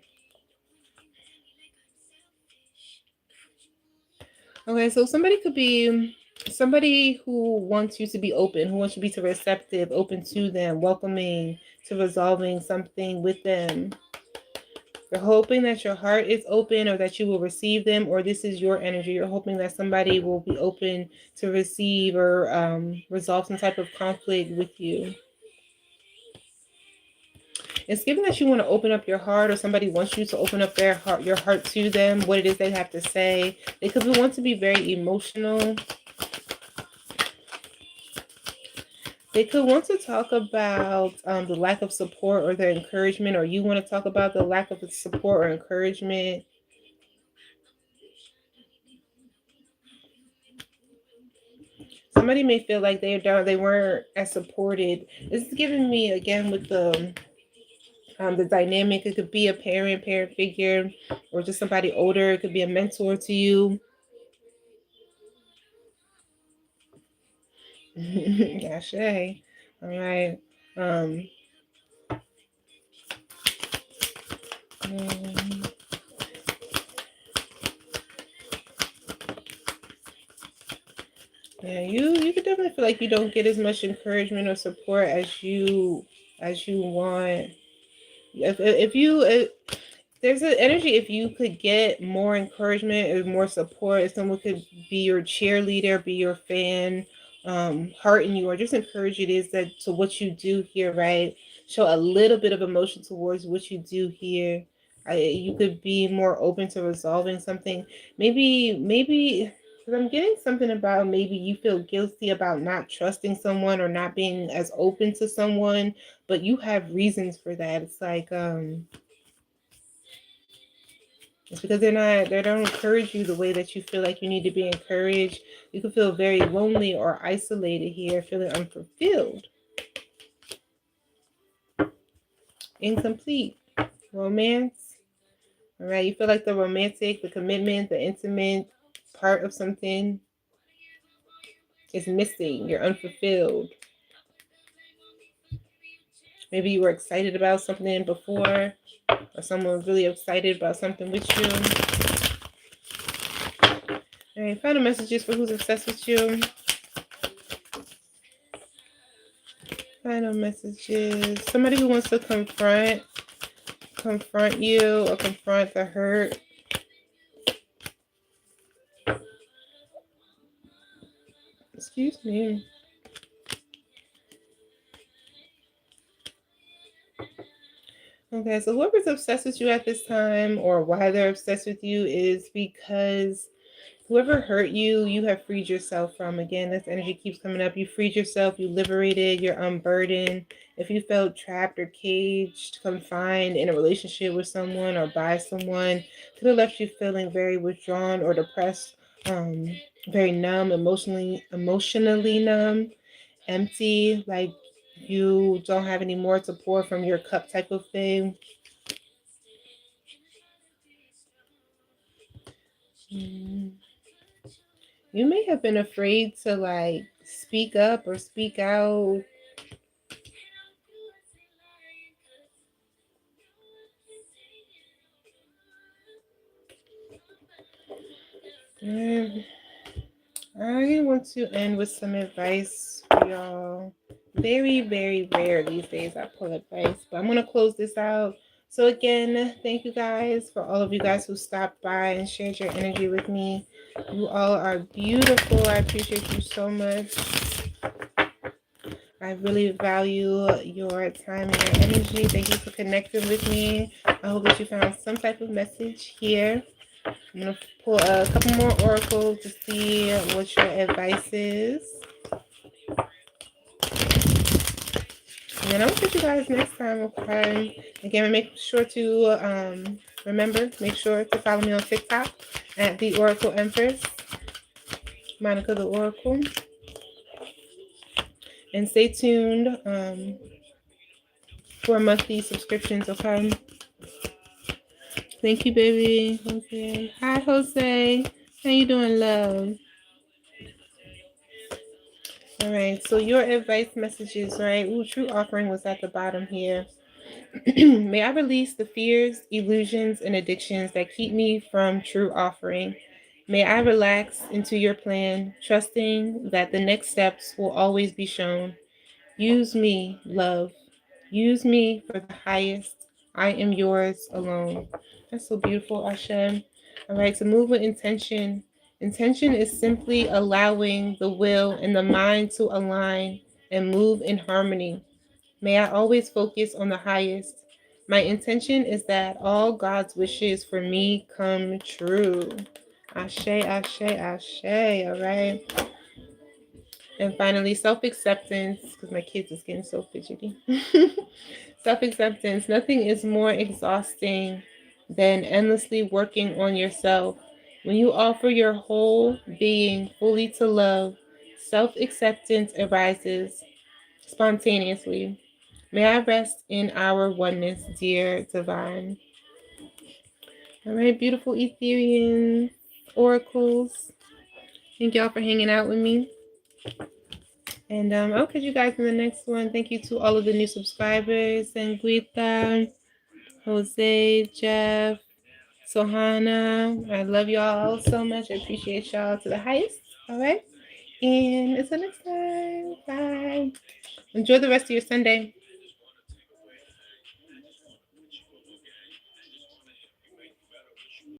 Okay, so somebody could be somebody who wants you to be open, who wants you to be receptive, open to them, welcoming, to resolving something with them. You're hoping that your heart is open, or that you will receive them, or this is your energy. You're hoping that somebody will be open to receive or resolve some type of conflict with you. It's given that you want to open up your heart, or somebody wants you to open up your heart to them, what it is they have to say. They could want to be very emotional. They could want to talk about the lack of support or their encouragement, or you want to talk about the lack of support or encouragement. Somebody may feel like they weren't as supported. This is giving me again with the dynamic. It could be a parent figure, or just somebody older. It could be a mentor to you. Ashe. All right. Um, um, yeah, you could definitely feel like you don't get as much encouragement or support as you want. If you there's an energy, if you could get more encouragement or more support, if someone could be your cheerleader, be your fan, hearten you, or just encourage it is that to what you do here, right? Show a little bit of emotion towards what you do here. You could be more open to resolving something. Maybe because I'm getting something about maybe you feel guilty about not trusting someone or not being as open to someone, but you have reasons for that. It's like it's because they don't encourage you the way that you feel like you need to be encouraged. You can feel very lonely or isolated here, feeling unfulfilled, incomplete. Romance. All right, you feel like the romantic, the commitment, the intimate part of something is missing. You're unfulfilled. Maybe you were excited about something before, or someone was really excited about something with you. All right, final messages for who's obsessed with you. Final messages. Somebody who wants to confront you or confront the hurt. Excuse me. Okay, so whoever's obsessed with you at this time, or why they're obsessed with you, is because whoever hurt you, you have freed yourself from. Again, this energy keeps coming up. You freed yourself, you liberated, you're unburdened. If you felt trapped or caged, confined in a relationship with someone or by someone, could have left you feeling very withdrawn or depressed, very numb, emotionally numb, empty, like you don't have any more to pour from your cup type of thing. Mm. You may have been afraid to like speak up or speak out. And I want to end with some advice for y'all. Very, very rare these days I pull advice, but I'm going to close this out. So again, thank you guys for all of you guys who stopped by and shared your energy with me. You all are beautiful. I appreciate you so much. I really value your time and your energy. Thank you for connecting with me. I hope that you found some type of message here. I'm going to pull a couple more oracles to see what your advice is. And then I'll catch you guys next time, okay? Again, make sure to make sure to follow me on TikTok at the Oracle Empress, Monica the Oracle. And stay tuned for monthly subscriptions, okay? Thank you, baby. Jose. Hi, Jose. How you doing, love? All right, so your advice messages, right? Ooh, true offering was at the bottom here. May I release the fears, illusions, and addictions that keep me from true offering. May I relax into your plan, trusting that the next steps will always be shown. Use me, love. Use me for the highest. I am yours alone. That's so beautiful, Ashem. All right, to move with intention. Intention is simply allowing the will and the mind to align and move in harmony. May I always focus on the highest. My intention is that all God's wishes for me come true. Ashe, ashe, ashe. All right. And finally, self acceptance, because my kids is getting so fidgety. Self acceptance. Nothing is more exhausting than endlessly working on yourself. When you offer your whole being fully to love, self acceptance arises spontaneously. May I rest in our oneness, dear divine. All right, beautiful Etherian oracles. Thank y'all for hanging out with me. And I'll catch you guys in the next one. Thank you to all of the new subscribers. Sanguita, Jose, Jeff, Sohana. I love y'all so much. I appreciate y'all to the highest. All right. And until next time. Bye. Enjoy the rest of your Sunday.